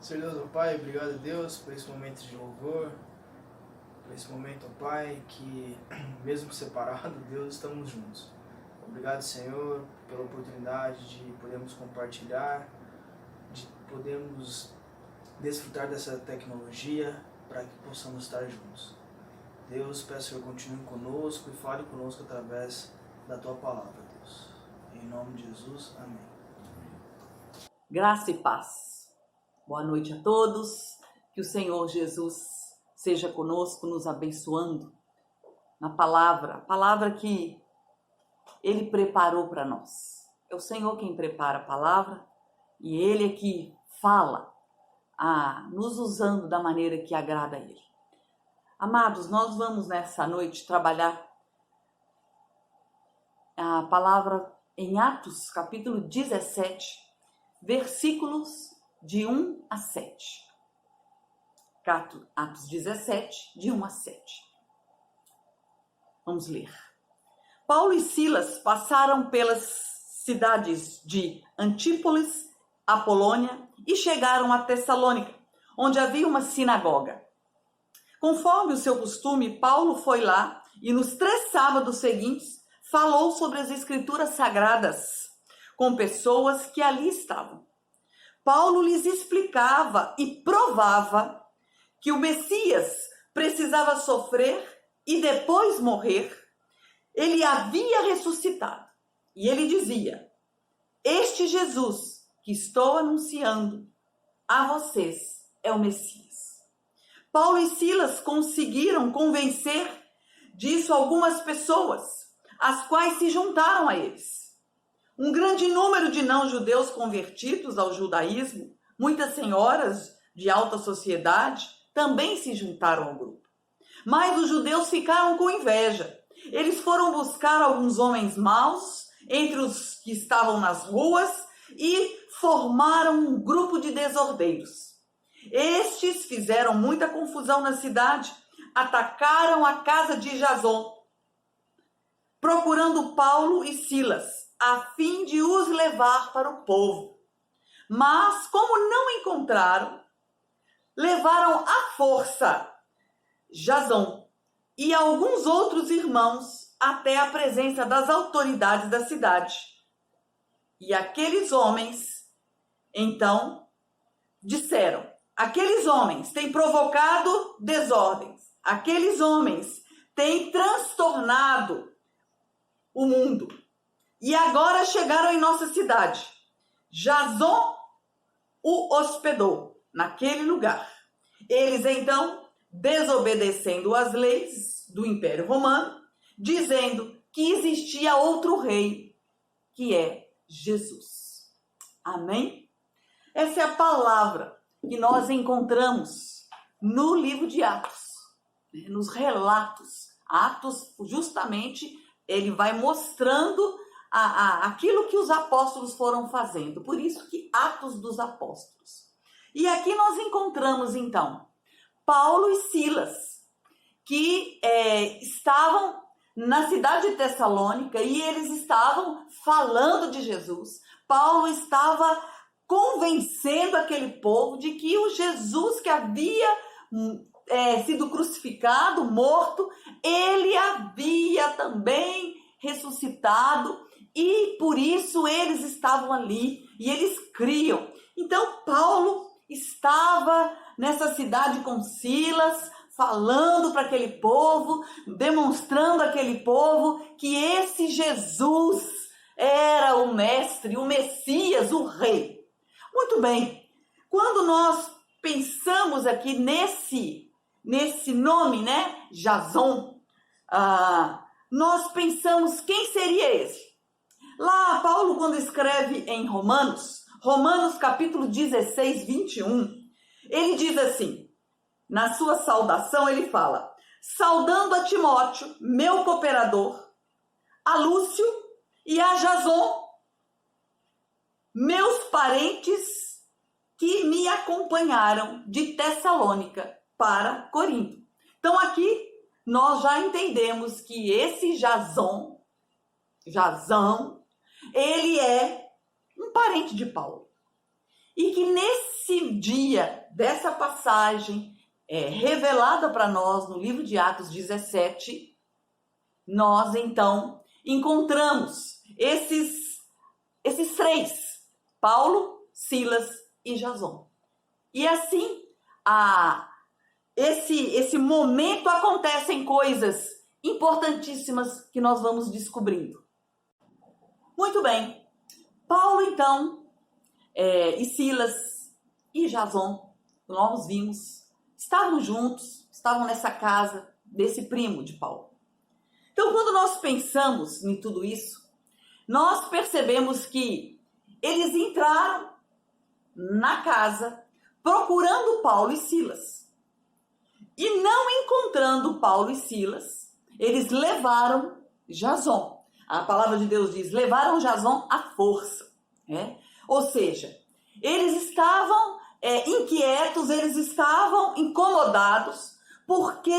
Senhor Deus, ó Pai, obrigado a Deus por esse momento de louvor, por esse momento, ó Pai, que mesmo separado, Deus, estamos juntos. Obrigado, Senhor, pela oportunidade de podermos compartilhar, de podermos desfrutar dessa tecnologia para que possamos estar juntos. Deus, peço que Senhor continue conosco e fale conosco através da Tua palavra, Deus. Em nome de Jesus, amém. Graça e paz. Boa noite a todos. Que o Senhor Jesus seja conosco, nos abençoando na palavra, a palavra que Ele preparou para nós. É o Senhor quem prepara a palavra e Ele é que fala, nos usando da maneira que agrada a Ele. Amados, nós vamos nessa noite trabalhar a palavra em Atos, capítulo 17, versículos de 1 a 7. Atos 17, de 1 a 7. Vamos ler. Paulo e Silas passaram pelas cidades de Antípolis, Apolônia e chegaram a Tessalônica, onde havia uma sinagoga. Conforme o seu costume, Paulo foi lá e nos 3 sábados seguintes falou sobre as escrituras sagradas com pessoas que ali estavam. Paulo lhes explicava e provava que o Messias precisava sofrer e depois morrer. Ele havia ressuscitado. E ele dizia: este Jesus que estou anunciando a vocês é o Messias. Paulo e Silas conseguiram convencer disso algumas pessoas, as quais se juntaram a eles. Um grande número de não-judeus convertidos ao judaísmo, muitas senhoras de alta sociedade, também se juntaram ao grupo. Mas os judeus ficaram com inveja. Eles foram buscar alguns homens maus entre os que estavam nas ruas e formaram um grupo de desordeiros. Estes fizeram muita confusão na cidade, atacaram a casa de Jason, procurando Paulo e Silas, a fim de os levar para o povo. Mas, como não encontraram, levaram à força Jason e alguns outros irmãos até a presença das autoridades da cidade. E aqueles homens, então, disseram: aqueles homens têm provocado desordens, aqueles homens têm transtornado o mundo e agora chegaram em nossa cidade. Jason o hospedou naquele lugar. Eles então, desobedecendo às leis do Império Romano, dizendo que existia outro rei, que é Jesus. Amém? Essa é a palavra que nós encontramos no livro de Atos, nos relatos. Atos, justamente, ele vai mostrando aquilo que os apóstolos foram fazendo. Por isso que Atos dos Apóstolos. E aqui nós encontramos, então, Paulo e Silas, que estavam na cidade de Tessalônica e eles estavam falando de Jesus. Paulo estava convencendo aquele povo de que o Jesus que havia sido crucificado, morto, ele havia também ressuscitado e por isso eles estavam ali e eles criam. Então Paulo estava nessa cidade com Silas, falando para aquele povo, demonstrando àquele povo que esse Jesus era o mestre, o Messias, o rei. Muito bem, quando nós pensamos aqui nesse nome, né, Jason, nós pensamos quem seria esse? Lá, Paulo, quando escreve em Romanos capítulo 16, 21, ele diz assim, na sua saudação ele fala: saudando a Timóteo, meu cooperador, a Lúcio e a Jason, meus parentes que me acompanharam de Tessalônica para Corinto. Então aqui nós já entendemos que esse Jason, ele é um parente de Paulo. E que nesse dia dessa passagem revelada para nós no livro de Atos 17, nós então encontramos esses três, Paulo, Silas e Jason. E assim, esse momento acontecem coisas importantíssimas que nós vamos descobrindo. Muito bem, Paulo então, e Silas e Jason, nós vimos, estavam juntos, estavam nessa casa desse primo de Paulo. Então, quando nós pensamos em tudo isso, nós percebemos que eles entraram na casa procurando Paulo e Silas. E não encontrando Paulo e Silas, eles levaram Jason. A palavra de Deus diz, levaram Jason à força. Ou seja, eles estavam inquietos, eles estavam incomodados, porque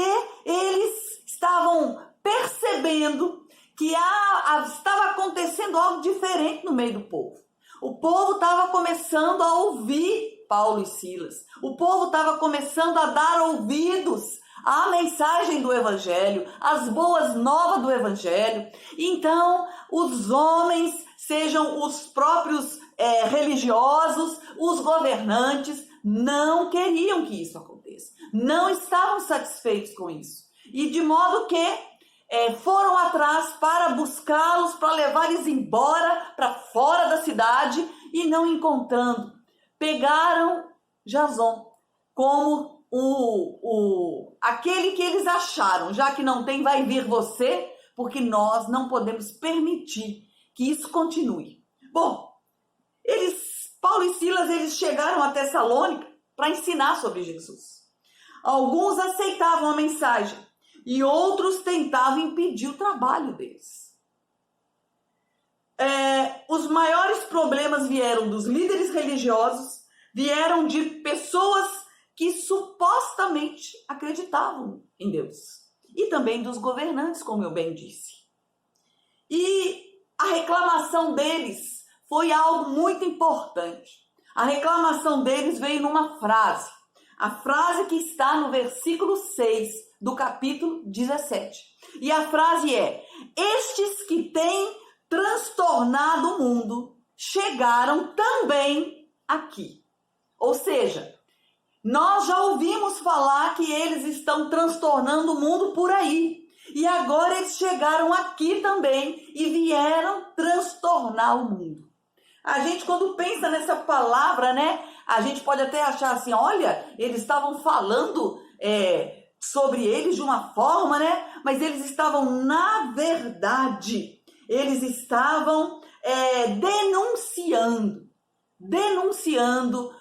eles estavam percebendo que estava acontecendo algo diferente no meio do povo. O povo estava começando a ouvir Paulo e Silas. O povo estava começando a dar ouvidos à mensagem do Evangelho, às boas novas do Evangelho. Então, os homens, sejam os próprios religiosos, os governantes, não queriam que isso aconteça. Não estavam satisfeitos com isso. E de modo que foram atrás para buscá-los, para levar eles embora, para fora da cidade, e não encontrando, pegaram Jason como aquele que eles acharam, já que não tem, vai vir você, porque nós não podemos permitir que isso continue. Bom, Paulo e Silas, eles chegaram a Tessalônica para ensinar sobre Jesus. Alguns aceitavam a mensagem e outros tentavam impedir o trabalho deles. Os maiores problemas vieram dos líderes religiosos, vieram de pessoas que supostamente acreditavam em Deus. E também dos governantes, como eu bem disse. E a reclamação deles foi algo muito importante. A reclamação deles veio numa frase. A frase que está no versículo 6 do capítulo 17. E a frase é: estes que têm transtornado o mundo chegaram também aqui. Ou seja, nós já ouvimos falar que eles estão transtornando o mundo por aí. E agora eles chegaram aqui também e vieram transtornar o mundo. A gente, quando pensa nessa palavra, a gente pode até achar assim, olha, eles estavam falando sobre eles de uma forma, mas eles estavam, na verdade, eles estavam denunciando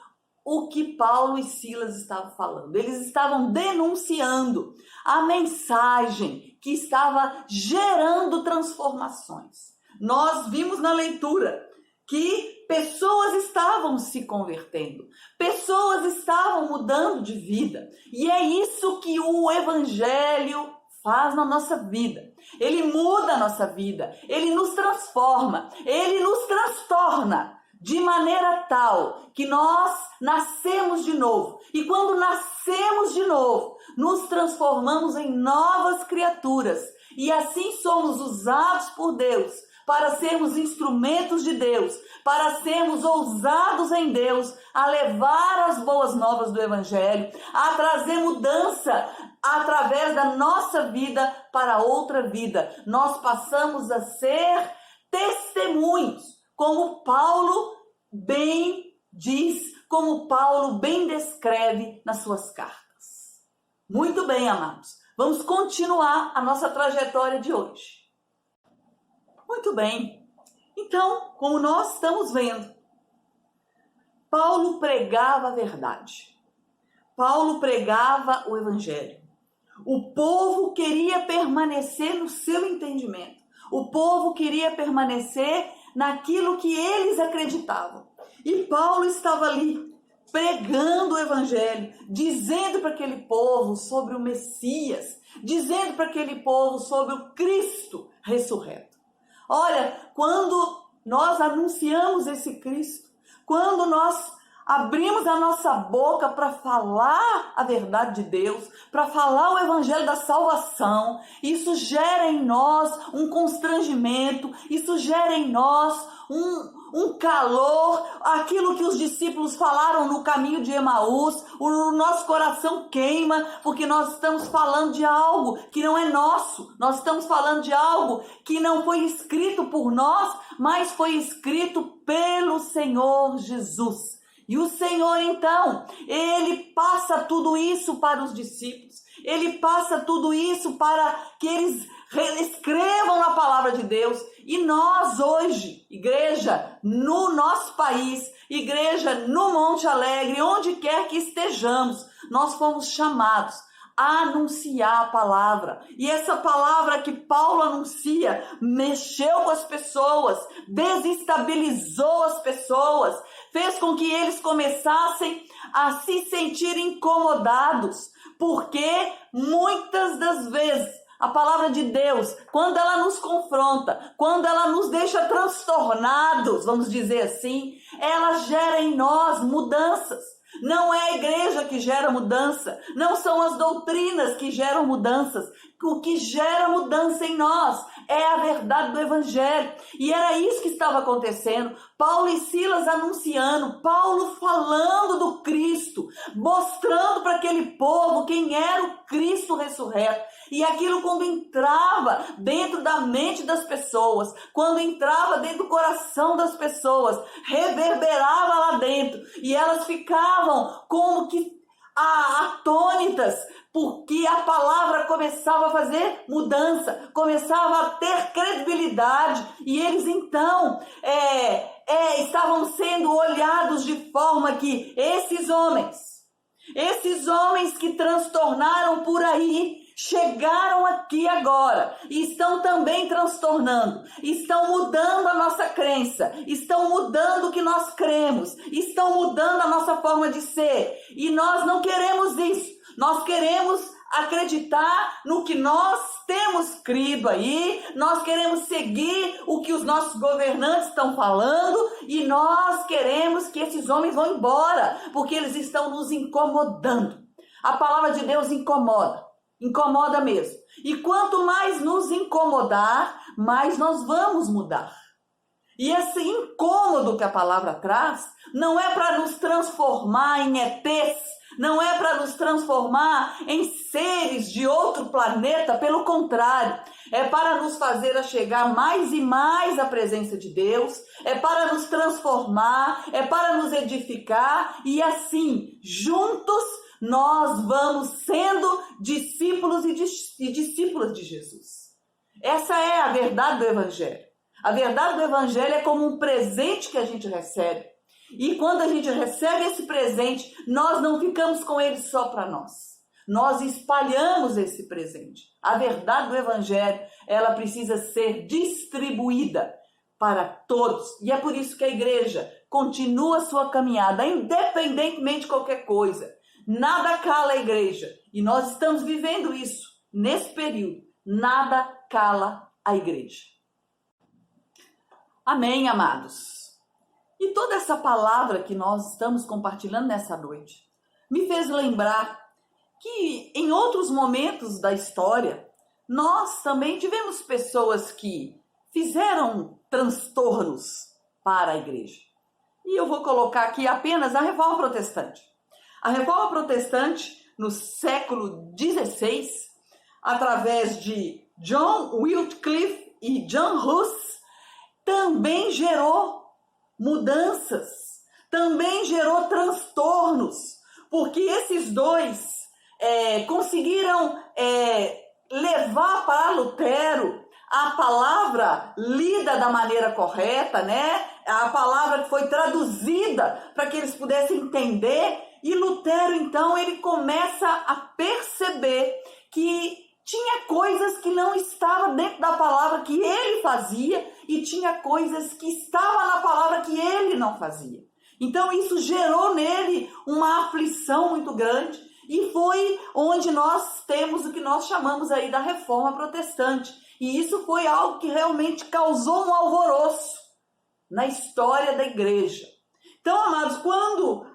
o que Paulo e Silas estavam falando. Eles estavam denunciando a mensagem que estava gerando transformações. Nós vimos na leitura que pessoas estavam se convertendo, pessoas estavam mudando de vida. E é isso que o Evangelho faz na nossa vida. Ele muda a nossa vida, ele nos transforma, ele nos transtorna de maneira tal que nós nascemos de novo. E quando nascemos de novo, nos transformamos em novas criaturas. E assim somos usados por Deus para sermos instrumentos de Deus, para sermos ousados em Deus, a levar as boas novas do Evangelho, a trazer mudança através da nossa vida para outra vida. Nós passamos a ser testemunhos, como Paulo bem diz, como Paulo bem descreve nas suas cartas. Muito bem, amados. Vamos continuar a nossa trajetória de hoje. Muito bem. Então, como nós estamos vendo, Paulo pregava a verdade. Paulo pregava o Evangelho. O povo queria permanecer no seu entendimento. O povo queria permanecer naquilo que eles acreditavam. E Paulo estava ali pregando o Evangelho, dizendo para aquele povo sobre o Messias, dizendo para aquele povo sobre o Cristo ressurreto. Olha, quando nós anunciamos esse Cristo, quando nós abrimos a nossa boca para falar a verdade de Deus, para falar o evangelho da salvação, isso gera em nós um constrangimento, isso gera em nós um calor, aquilo que os discípulos falaram no caminho de Emaús, o nosso coração queima, porque nós estamos falando de algo que não é nosso, nós estamos falando de algo que não foi escrito por nós, mas foi escrito pelo Senhor Jesus. E o Senhor, então, ele passa tudo isso para os discípulos, ele passa tudo isso para que eles escrevam na palavra de Deus. E nós hoje, igreja, no nosso país, igreja no Monte Alegre, onde quer que estejamos, nós fomos chamados a anunciar a palavra. E essa palavra que Paulo anuncia mexeu com as pessoas, desestabilizou as pessoas, fez com que eles começassem a se sentir incomodados, porque muitas das vezes a palavra de Deus, quando ela nos confronta, quando ela nos deixa transtornados, vamos dizer assim, ela gera em nós mudanças. Não é a igreja que gera mudança, não são as doutrinas que geram mudanças. O que gera mudança em nós é a verdade do evangelho. E era isso que estava acontecendo. Paulo e Silas anunciando, Paulo falando do Cristo, mostrando para aquele povo quem era o Cristo ressurreto. E aquilo, quando entrava dentro da mente das pessoas, quando entrava dentro do coração das pessoas, reverberava lá dentro. E elas ficavam como que atônitas, porque a palavra começava a fazer mudança, começava a ter credibilidade. E eles então estavam sendo olhados de forma que esses homens que transtornaram por aí, chegaram aqui agora e estão também transtornando, estão mudando a nossa crença, estão mudando o que nós cremos, estão mudando a nossa forma de ser. E nós não queremos isso, nós queremos acreditar no que nós temos crido aí, nós queremos seguir o que os nossos governantes estão falando e nós queremos que esses homens vão embora, porque eles estão nos incomodando. A palavra de Deus incomoda mesmo. E quanto mais nos incomodar, mais nós vamos mudar. E esse incômodo que a palavra traz não é para nos transformar em ETs, não é para nos transformar em seres de outro planeta, pelo contrário, é para nos fazer chegar mais e mais à presença de Deus, é para nos transformar, é para nos edificar e assim, juntos, nós vamos sendo discípulos e discípulas de Jesus. Essa é a verdade do Evangelho. A verdade do Evangelho é como um presente que a gente recebe. E quando a gente recebe esse presente, nós não ficamos com ele só para nós. Nós espalhamos esse presente. A verdade do Evangelho, ela precisa ser distribuída para todos. E é por isso que a igreja continua a sua caminhada, independentemente de qualquer coisa. Nada cala a igreja. E nós estamos vivendo isso nesse período. Nada cala a igreja. Amém, amados? E toda essa palavra que nós estamos compartilhando nessa noite me fez lembrar que em outros momentos da história, nós também tivemos pessoas que fizeram transtornos para a igreja. E eu vou colocar aqui apenas a Reforma Protestante. A Reforma Protestante, no século XVI, através de John Wycliffe e John Hus, também gerou mudanças, também gerou transtornos, porque esses dois conseguiram levar para Lutero a palavra lida da maneira correta, né? A palavra que foi traduzida para que eles pudessem entender. E Lutero, então, ele começa a perceber que tinha coisas que não estavam dentro da palavra que ele fazia e tinha coisas que estavam na palavra que ele não fazia. Então, isso gerou nele uma aflição muito grande e foi onde nós temos o que nós chamamos aí da Reforma Protestante. E isso foi algo que realmente causou um alvoroço na história da igreja. Então, amados, quando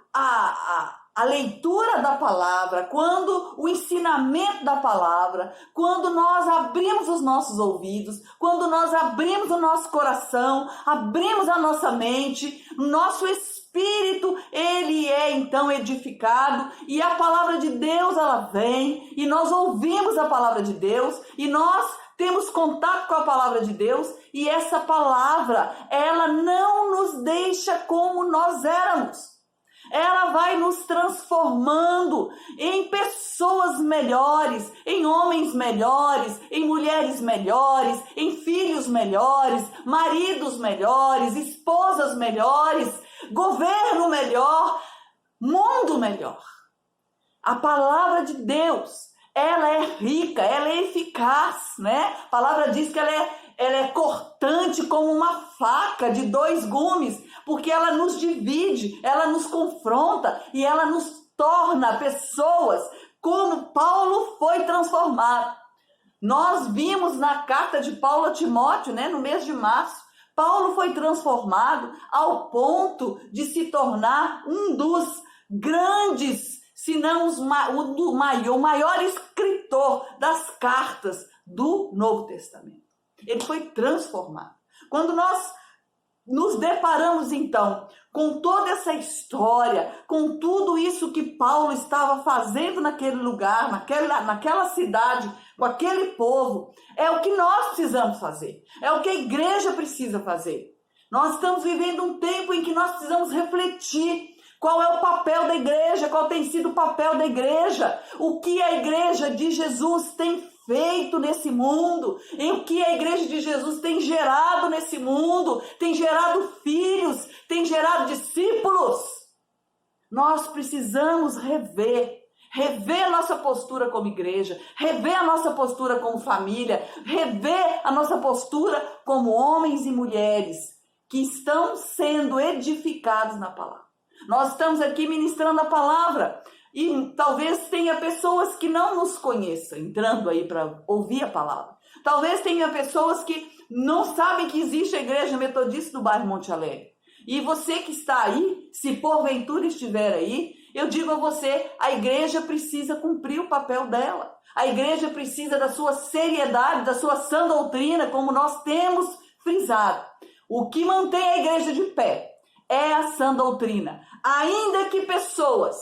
a leitura da palavra, quando o ensinamento da palavra, quando nós abrimos os nossos ouvidos, quando nós abrimos o nosso coração, abrimos a nossa mente, nosso espírito, ele é então edificado e a palavra de Deus ela vem e nós ouvimos a palavra de Deus e nós temos contato com a palavra de Deus e essa palavra, ela não nos deixa como nós éramos. Ela vai nos transformando em pessoas melhores, em homens melhores, em mulheres melhores, em filhos melhores, maridos melhores, esposas melhores, governo melhor, mundo melhor. A palavra de Deus, ela é rica, ela é eficaz, né? A palavra diz que ela é cortante como uma faca de 2 gumes, porque ela nos divide, ela nos confronta e ela nos torna pessoas como Paulo foi transformado. Nós vimos na carta de Paulo a Timóteo, né, no mês de março, Paulo foi transformado ao ponto de se tornar um dos grandes, se não o maior escritor das cartas do Novo Testamento. Ele foi transformado. Quando nós nos deparamos então com toda essa história, com tudo isso que Paulo estava fazendo naquele lugar, naquela cidade, com aquele povo, é o que nós precisamos fazer, é o que a igreja precisa fazer. Nós estamos vivendo um tempo em que nós precisamos refletir qual é o papel da igreja, qual tem sido o papel da igreja, o que a igreja de Jesus tem feito nesse mundo, em o que a igreja de Jesus tem gerado nesse mundo, tem gerado filhos, tem gerado discípulos. Nós precisamos rever a nossa postura como igreja, rever a nossa postura como família, rever a nossa postura como homens e mulheres que estão sendo edificados na palavra. Nós estamos aqui ministrando a palavra e talvez tenha pessoas que não nos conheçam entrando aí para ouvir a palavra. Talvez tenha pessoas que não sabem que existe a igreja metodista do bairro Monte Alegre. E você que está aí, se porventura estiver aí, eu digo a você, a igreja precisa cumprir o papel dela. A igreja precisa da sua seriedade, da sua sã doutrina, como nós temos frisado. O que mantém a igreja de pé é a sã doutrina. Ainda que pessoas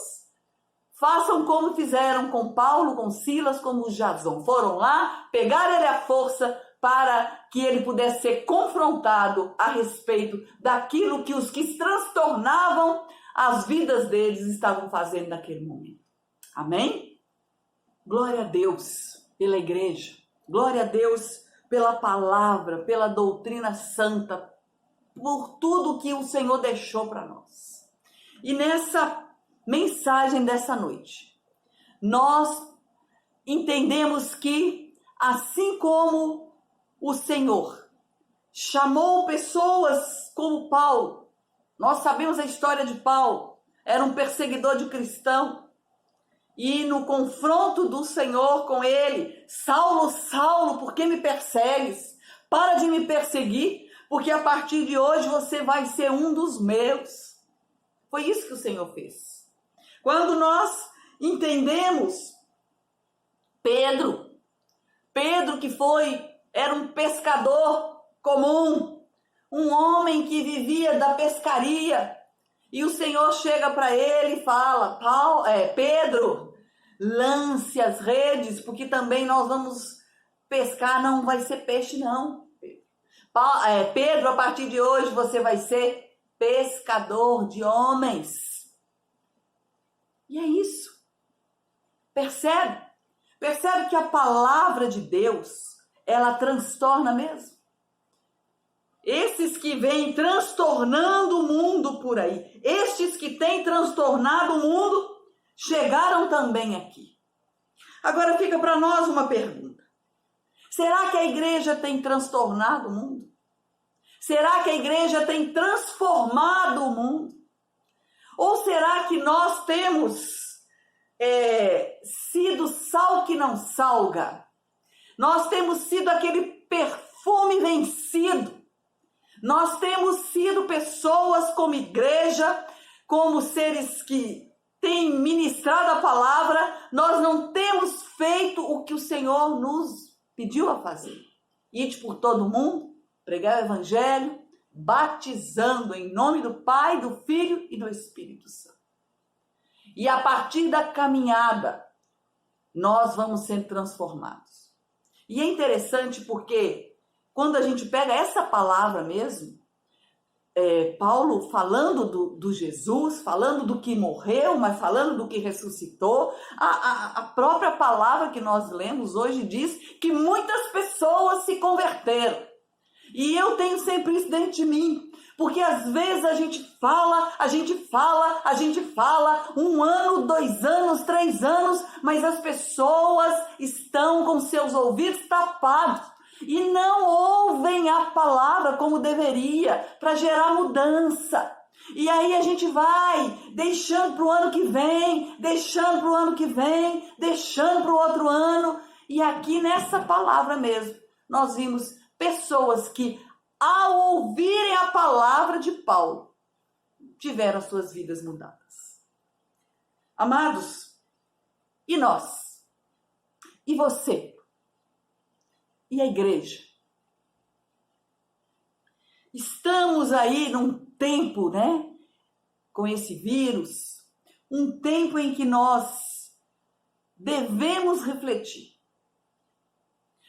façam como fizeram com Paulo, com Silas, como Jasão. Foram lá, pegaram ele à força para que ele pudesse ser confrontado a respeito daquilo que os que transtornavam as vidas deles estavam fazendo naquele momento. Amém? Glória a Deus pela igreja. Glória a Deus pela palavra, pela doutrina santa, por tudo que o Senhor deixou para nós. E nessa mensagem dessa noite, nós entendemos que, assim como o Senhor chamou pessoas como Paulo, nós sabemos a história de Paulo, era um perseguidor de cristão, e no confronto do Senhor com ele, Saulo, Saulo, por que me persegues? Para de me perseguir, porque a partir de hoje você vai ser um dos meus. Foi isso que o Senhor fez. Quando nós entendemos Pedro que era um pescador comum, um homem que vivia da pescaria, e o Senhor chega para ele e fala, Pedro, lance as redes, porque também nós vamos pescar, não vai ser peixe não. Pedro, a partir de hoje você vai ser pescador de homens. E é isso. Percebe? Percebe que a palavra de Deus, ela transtorna mesmo. Esses que vêm transtornando o mundo por aí, estes que têm transtornado o mundo, chegaram também aqui. Agora fica para nós uma pergunta. Será que a igreja tem transtornado o mundo? Será que a igreja tem transformado o mundo? Ou será que nós temos sido sal que não salga? Nós temos sido aquele perfume vencido. Nós temos sido pessoas como igreja como seres que têm ministrado a palavra, nós não temos feito o que o Senhor nos pediu a fazer. Ide por todo mundo, pregar o evangelho, batizando em nome do Pai, do Filho e do Espírito Santo. E a partir da caminhada, nós vamos sendo transformados. E é interessante porque quando a gente pega essa palavra mesmo, Paulo falando do Jesus, falando do que morreu, mas falando do que ressuscitou, a própria palavra que nós lemos hoje diz que muitas pessoas se converteram. E eu tenho sempre isso dentro de mim, porque às vezes a gente fala, 1 ano, 2 anos, 3 anos, mas as pessoas estão com seus ouvidos tapados. E não ouvem a palavra como deveria, para gerar mudança. E aí a gente vai deixando para o ano que vem, deixando para o ano que vem, deixando para o outro ano. E aqui nessa palavra mesmo, nós vimos pessoas que, ao ouvirem a palavra de Paulo, tiveram as suas vidas mudadas. Amados, e nós? E você? E a igreja? Estamos aí num tempo, com esse vírus, um tempo em que nós devemos refletir.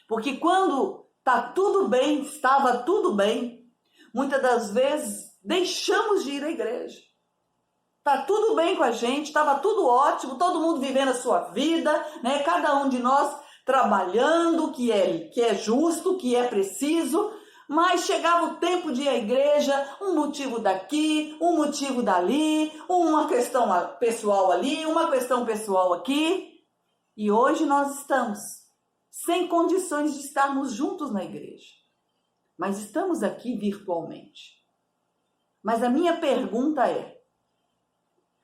Porque quando estava tudo bem, muitas das vezes deixamos de ir à igreja. Está tudo bem com a gente, estava tudo ótimo, todo mundo vivendo a sua vida, cada um de nós trabalhando, que é justo, que é preciso, mas chegava o tempo de ir à igreja, um motivo daqui, um motivo dali, uma questão pessoal ali, uma questão pessoal aqui, e hoje nós estamos sem condições de estarmos juntos na igreja, mas estamos aqui virtualmente. Mas a minha pergunta é,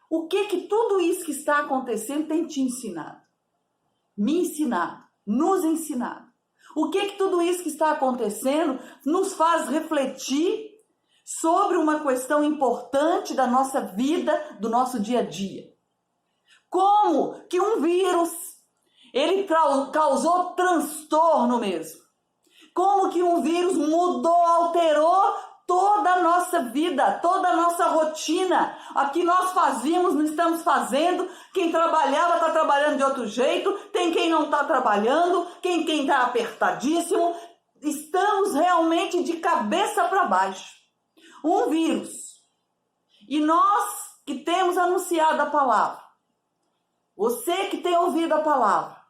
o que tudo isso que está acontecendo tem te ensinado? Me ensinado? Nos ensinado. O que tudo isso que está acontecendo nos faz refletir sobre uma questão importante da nossa vida, do nosso dia a dia? Como que um vírus, ele causou transtorno mesmo? Como que um vírus mudou, alterou toda a nossa vida, toda a nossa rotina? O que nós fazíamos, não estamos fazendo. Quem trabalhava está trabalhando de outro jeito. Tem quem não está trabalhando. Quem está apertadíssimo. Estamos realmente de cabeça para baixo. Um vírus. E nós que temos anunciado a palavra. Você que tem ouvido a palavra.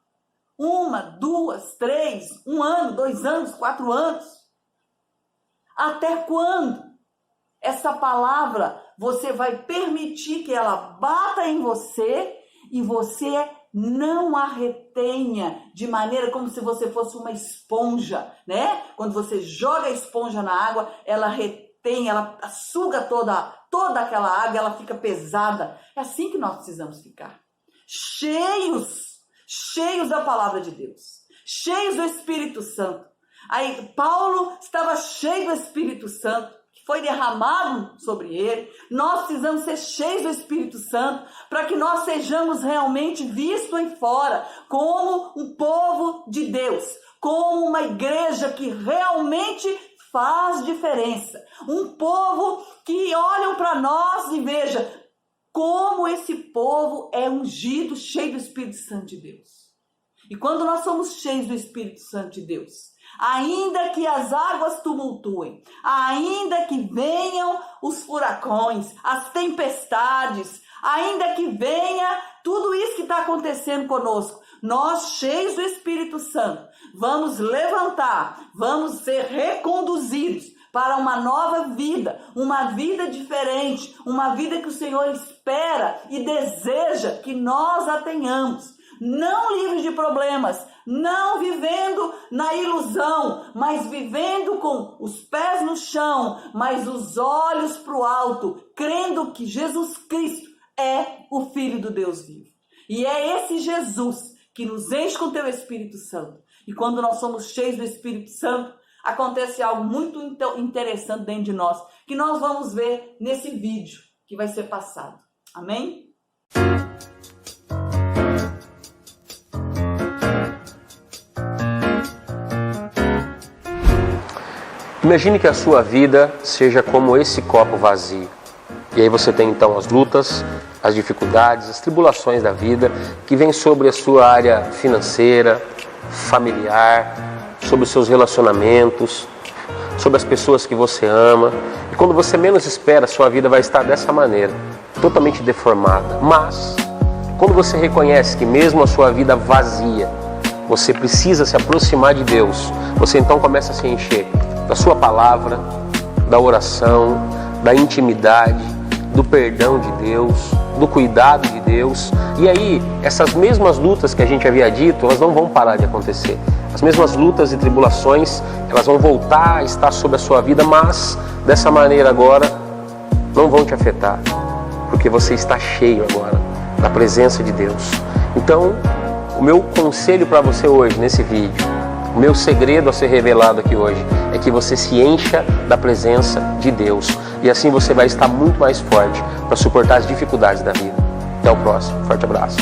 1, 2, 3, 1 ano, 2 anos, 4 anos. Até quando essa palavra você vai permitir que ela bata em você e você não a retenha de maneira como se você fosse uma esponja, Quando você joga a esponja na água, ela retém, ela suga toda aquela água, ela fica pesada. É assim que nós precisamos ficar. Cheios da palavra de Deus, cheios do Espírito Santo. Aí Paulo estava cheio do Espírito Santo, que foi derramado sobre ele. Nós precisamos ser cheios do Espírito Santo para que nós sejamos realmente vistos aí fora como um povo de Deus, como uma igreja que realmente faz diferença. Um povo que olham para nós e veja como esse povo é ungido, cheio do Espírito Santo de Deus. E quando nós somos cheios do Espírito Santo de Deus, ainda que as águas tumultuem, ainda que venham os furacões, as tempestades, ainda que venha tudo isso que está acontecendo conosco, nós, cheios do Espírito Santo, vamos levantar, vamos ser reconduzidos para uma nova vida, uma vida diferente, uma vida que o Senhor espera e deseja que nós a tenhamos. Não livres de problemas, não vivendo na ilusão, mas vivendo com os pés no chão, mas os olhos para o alto, crendo que Jesus Cristo é o Filho do Deus vivo. E é esse Jesus que nos enche com o teu Espírito Santo. E quando nós somos cheios do Espírito Santo, acontece algo muito interessante dentro de nós, que nós vamos ver nesse vídeo. que vai ser passado. Amém? Imagine que a sua vida seja como esse copo vazio. E aí você tem então as lutas, as dificuldades, as tribulações da vida que vêm sobre a sua área financeira, familiar, sobre os seus relacionamentos, sobre as pessoas que você ama. E quando você menos espera, sua vida vai estar dessa maneira, totalmente deformada. Mas, quando você reconhece que mesmo a sua vida vazia, você precisa se aproximar de Deus, você então começa a se encher da sua palavra, da oração, da intimidade, do perdão de Deus, do cuidado de Deus. E aí, essas mesmas lutas que a gente havia dito, elas não vão parar de acontecer. As mesmas lutas e tribulações, elas vão voltar a estar sobre a sua vida, mas dessa maneira agora não vão te afetar, porque você está cheio agora da presença de Deus. Então, o meu conselho para você hoje, nesse vídeo, o meu segredo a ser revelado aqui hoje, é que você se encha da presença de Deus. E assim você vai estar muito mais forte para suportar as dificuldades da vida. Até o próximo. Forte abraço.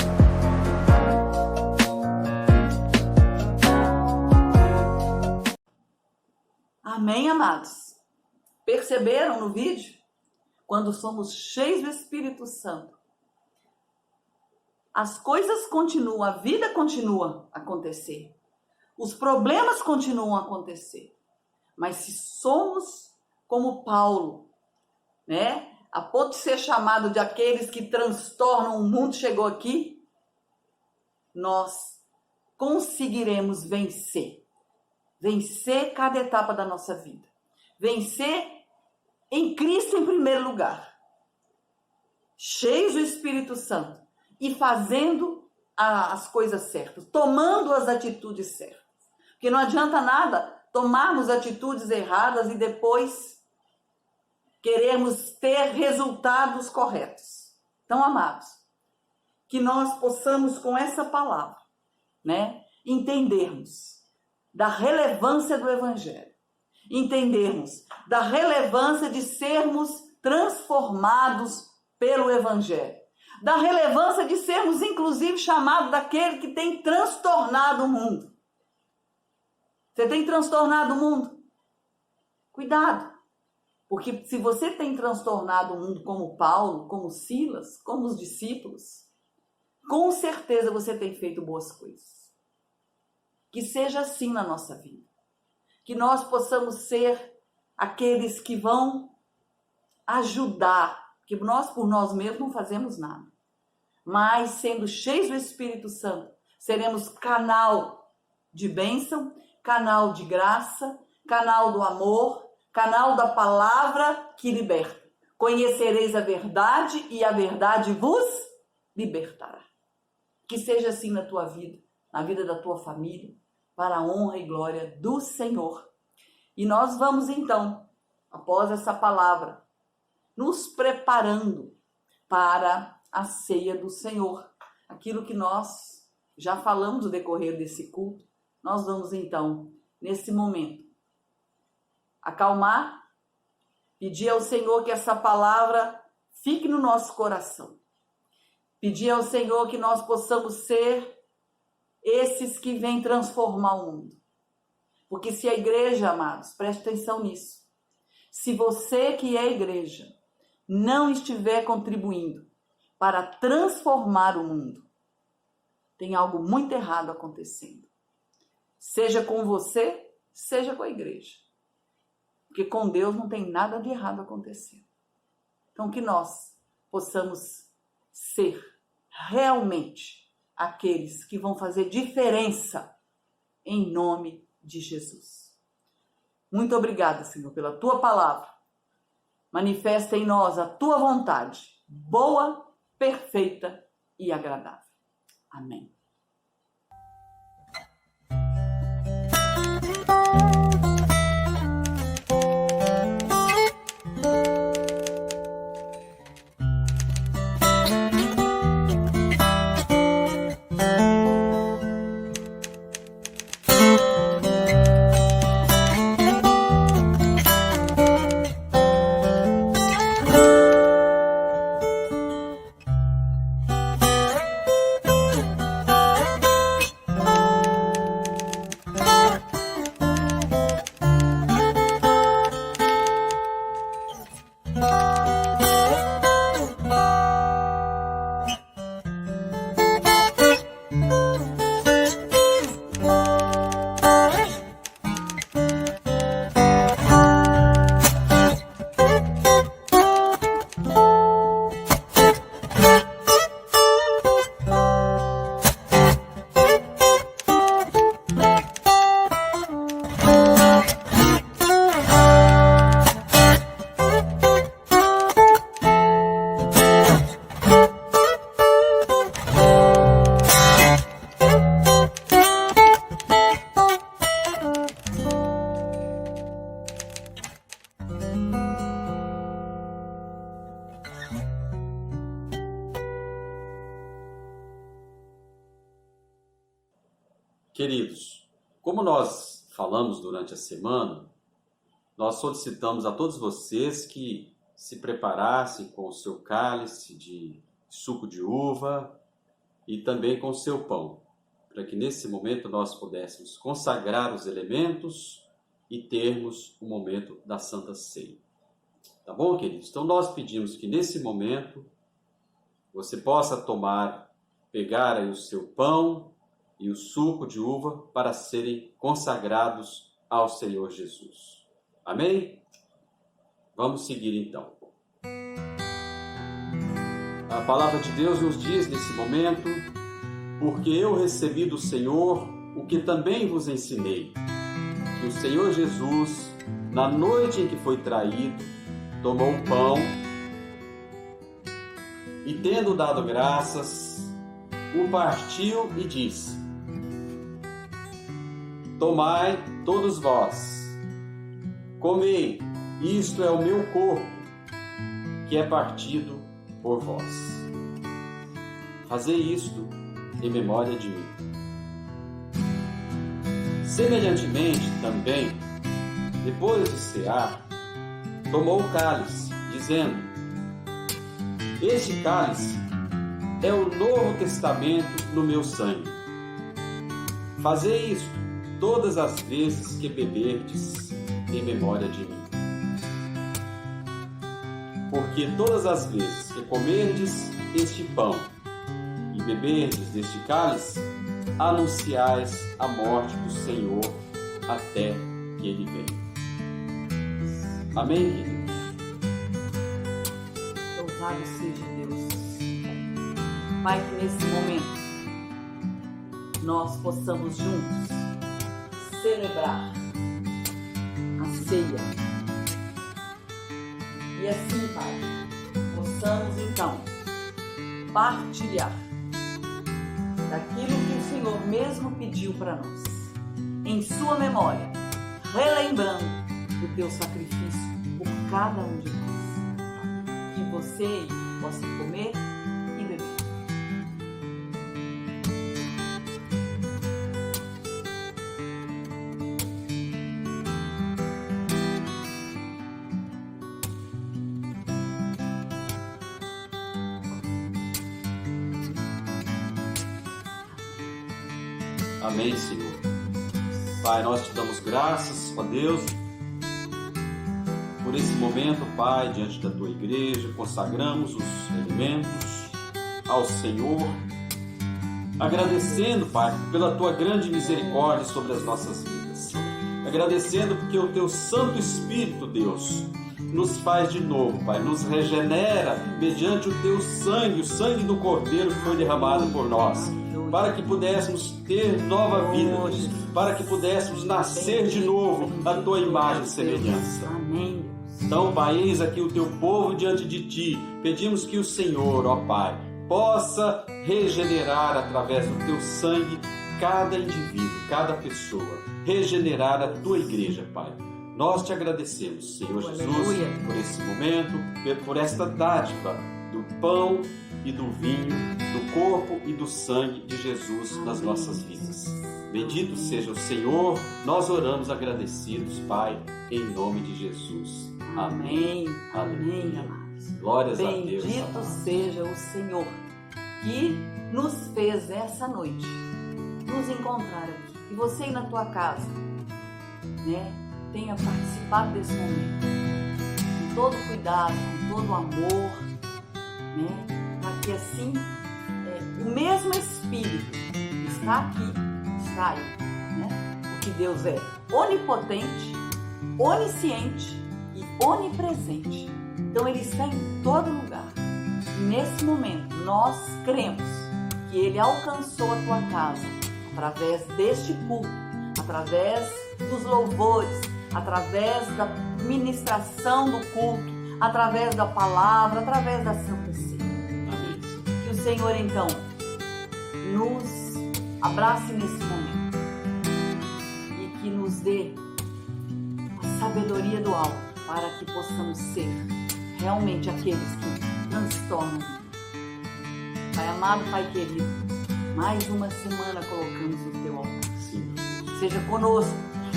Amém, amados? Perceberam no vídeo? Quando somos cheios do Espírito Santo, as coisas continuam, a vida continua a acontecer. Os problemas continuam a acontecer. Mas se somos como Paulo, né? A ponto de ser chamado de aqueles que transtornam o mundo, chegou aqui, nós conseguiremos vencer. Vencer cada etapa da nossa vida. Vencer em Cristo em primeiro lugar. Cheios do Espírito Santo e fazendo as coisas certas, tomando as atitudes certas. Porque não adianta nada tomarmos atitudes erradas e depois queremos ter resultados corretos. Então, amados, que nós possamos com essa palavra, né, entendermos da relevância do Evangelho, entendermos da relevância de sermos transformados pelo Evangelho, da relevância de sermos, inclusive, chamados daquele que tem transtornado o mundo. Você tem transtornado o mundo? Cuidado, porque se você tem transtornado o mundo como Paulo, como Silas, como os discípulos, com certeza você tem feito boas coisas. Que seja assim na nossa vida. Que nós possamos ser aqueles que vão ajudar, que nós por nós mesmos não fazemos nada. Mas sendo cheios do Espírito Santo, seremos canal de bênção, canal de graça, canal do amor, canal da palavra que liberta. Conhecereis a verdade e a verdade vos libertará. Que seja assim na tua vida, na vida da tua família, para a honra e glória do Senhor. E nós vamos então, após essa palavra, nos preparando para a ceia do Senhor. Aquilo que nós já falamos no decorrer desse culto, nós vamos então, nesse momento, acalmar, pedir ao Senhor que essa palavra fique no nosso coração. Pedir ao Senhor que nós possamos ser esses que vêm transformar o mundo. Porque se a igreja, amados, preste atenção nisso. Se você que é igreja não estiver contribuindo para transformar o mundo, tem algo muito errado acontecendo. Seja com você, seja com a igreja. Porque com Deus não tem nada de errado acontecendo. Então que nós possamos ser realmente aqueles que vão fazer diferença em nome de Jesus. Muito obrigada, Senhor, pela tua palavra. Manifesta em nós a tua vontade, boa, perfeita e agradável. Amém. Queridos, como nós falamos durante a semana, nós solicitamos a todos vocês que se preparassem com o seu cálice de suco de uva e também com o seu pão, para que nesse momento nós pudéssemos consagrar os elementos e termos o momento da Santa Ceia. Tá bom, queridos? Então nós pedimos que nesse momento você possa pegar aí o seu pão e o suco de uva para serem consagrados ao Senhor Jesus. Amém? Vamos seguir então. A palavra de Deus nos diz nesse momento: porque eu recebi do Senhor o que também vos ensinei, que o Senhor Jesus, na noite em que foi traído, tomou o pão e, tendo dado graças, o partiu e disse: tomai todos vós, comei, isto é o meu corpo, que é partido por vós. Fazei isto em memória de mim. Semelhantemente também, depois de cear, tomou o cálice, dizendo: este cálice é o Novo Testamento no meu sangue. Fazei isto todas as vezes que beberdes em memória de mim. Porque todas as vezes que comerdes este pão e beberdes deste cálice, anunciais a morte do Senhor até que Ele venha. Amém, queridos? Louvado seja Deus. Pai, que nesse momento nós possamos juntos celebrar a ceia. E assim, Pai, possamos então partilhar daquilo que o Senhor mesmo pediu para nós, em sua memória, relembrando o teu sacrifício por cada um de nós. Que você possa comer e beber. Amém, Senhor. Pai, nós te damos graças, ó Deus, por esse momento, Pai, diante da tua igreja. Consagramos os alimentos ao Senhor, agradecendo, Pai, pela tua grande misericórdia sobre as nossas vidas. Agradecendo porque o teu Santo Espírito, Deus, nos faz de novo, Pai, nos regenera mediante o teu sangue, o sangue do Cordeiro que foi derramado por nós, para que pudéssemos ter nova vida, Deus, para que pudéssemos nascer de novo à tua imagem e semelhança. Amém. Então, Pai, eis aqui o teu povo diante de ti. Pedimos que o Senhor, ó Pai, possa regenerar através do teu sangue cada indivíduo, cada pessoa, regenerar a tua igreja, Pai. Nós te agradecemos, Senhor Jesus, por esse momento, por esta dádiva do pão e do vinho, do corpo e do sangue de Jesus nas nossas vidas. Bendito seja o Senhor, nós oramos agradecidos, Pai, em nome de Jesus. Amém. Amém, amados. Glórias a Deus. Bendito seja o Senhor que nos fez essa noite nos encontrar aqui. E você aí na tua casa, né, tenha participado desse momento com todo cuidado, com todo amor, né, para que assim o mesmo Espírito está aqui, está aí, né? Porque Deus é onipotente, onisciente e onipresente. Então Ele está em todo lugar. E nesse momento nós cremos que Ele alcançou a tua casa através deste culto, através dos louvores, através da ministração do culto, através da palavra, através da Santa Ceia. Que o Senhor então nos abrace nesse momento e que nos dê a sabedoria do alto para que possamos ser realmente aqueles que transtornam. Pai amado, Pai querido, mais uma semana colocamos no teu alcance. seja conosco,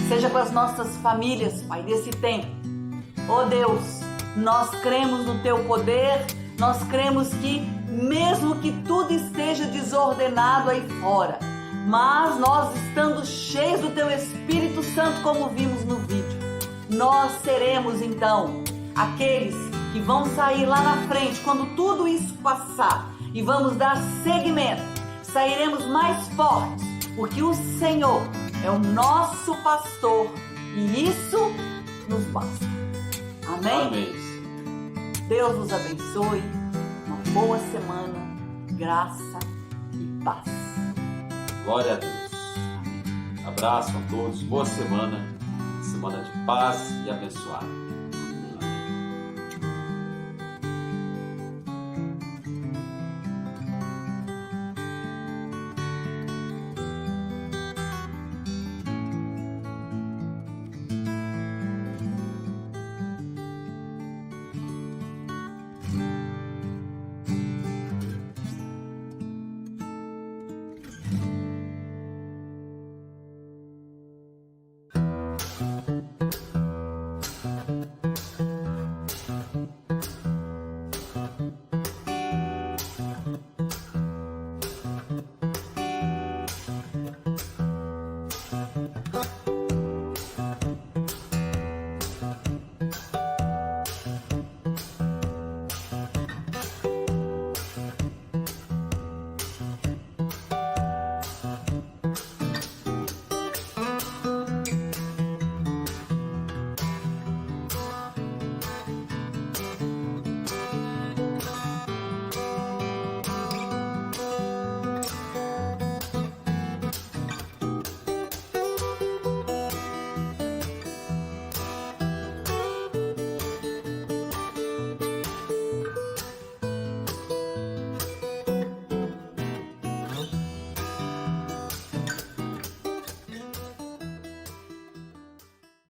seja com as nossas famílias, Pai, nesse tempo. Oh Deus, nós cremos no Teu poder, nós cremos que mesmo que tudo esteja desordenado aí fora, mas nós estando cheios do Teu Espírito Santo, como vimos no vídeo, nós seremos então aqueles que vão sair lá na frente quando tudo isso passar e vamos dar seguimento. Sairemos mais fortes, porque o Senhor é o nosso pastor e isso nos basta. Amém? Amém. Deus nos abençoe. Uma boa semana, graça e paz. Glória a Deus. Abraço a todos. Boa semana. Semana de paz e abençoada.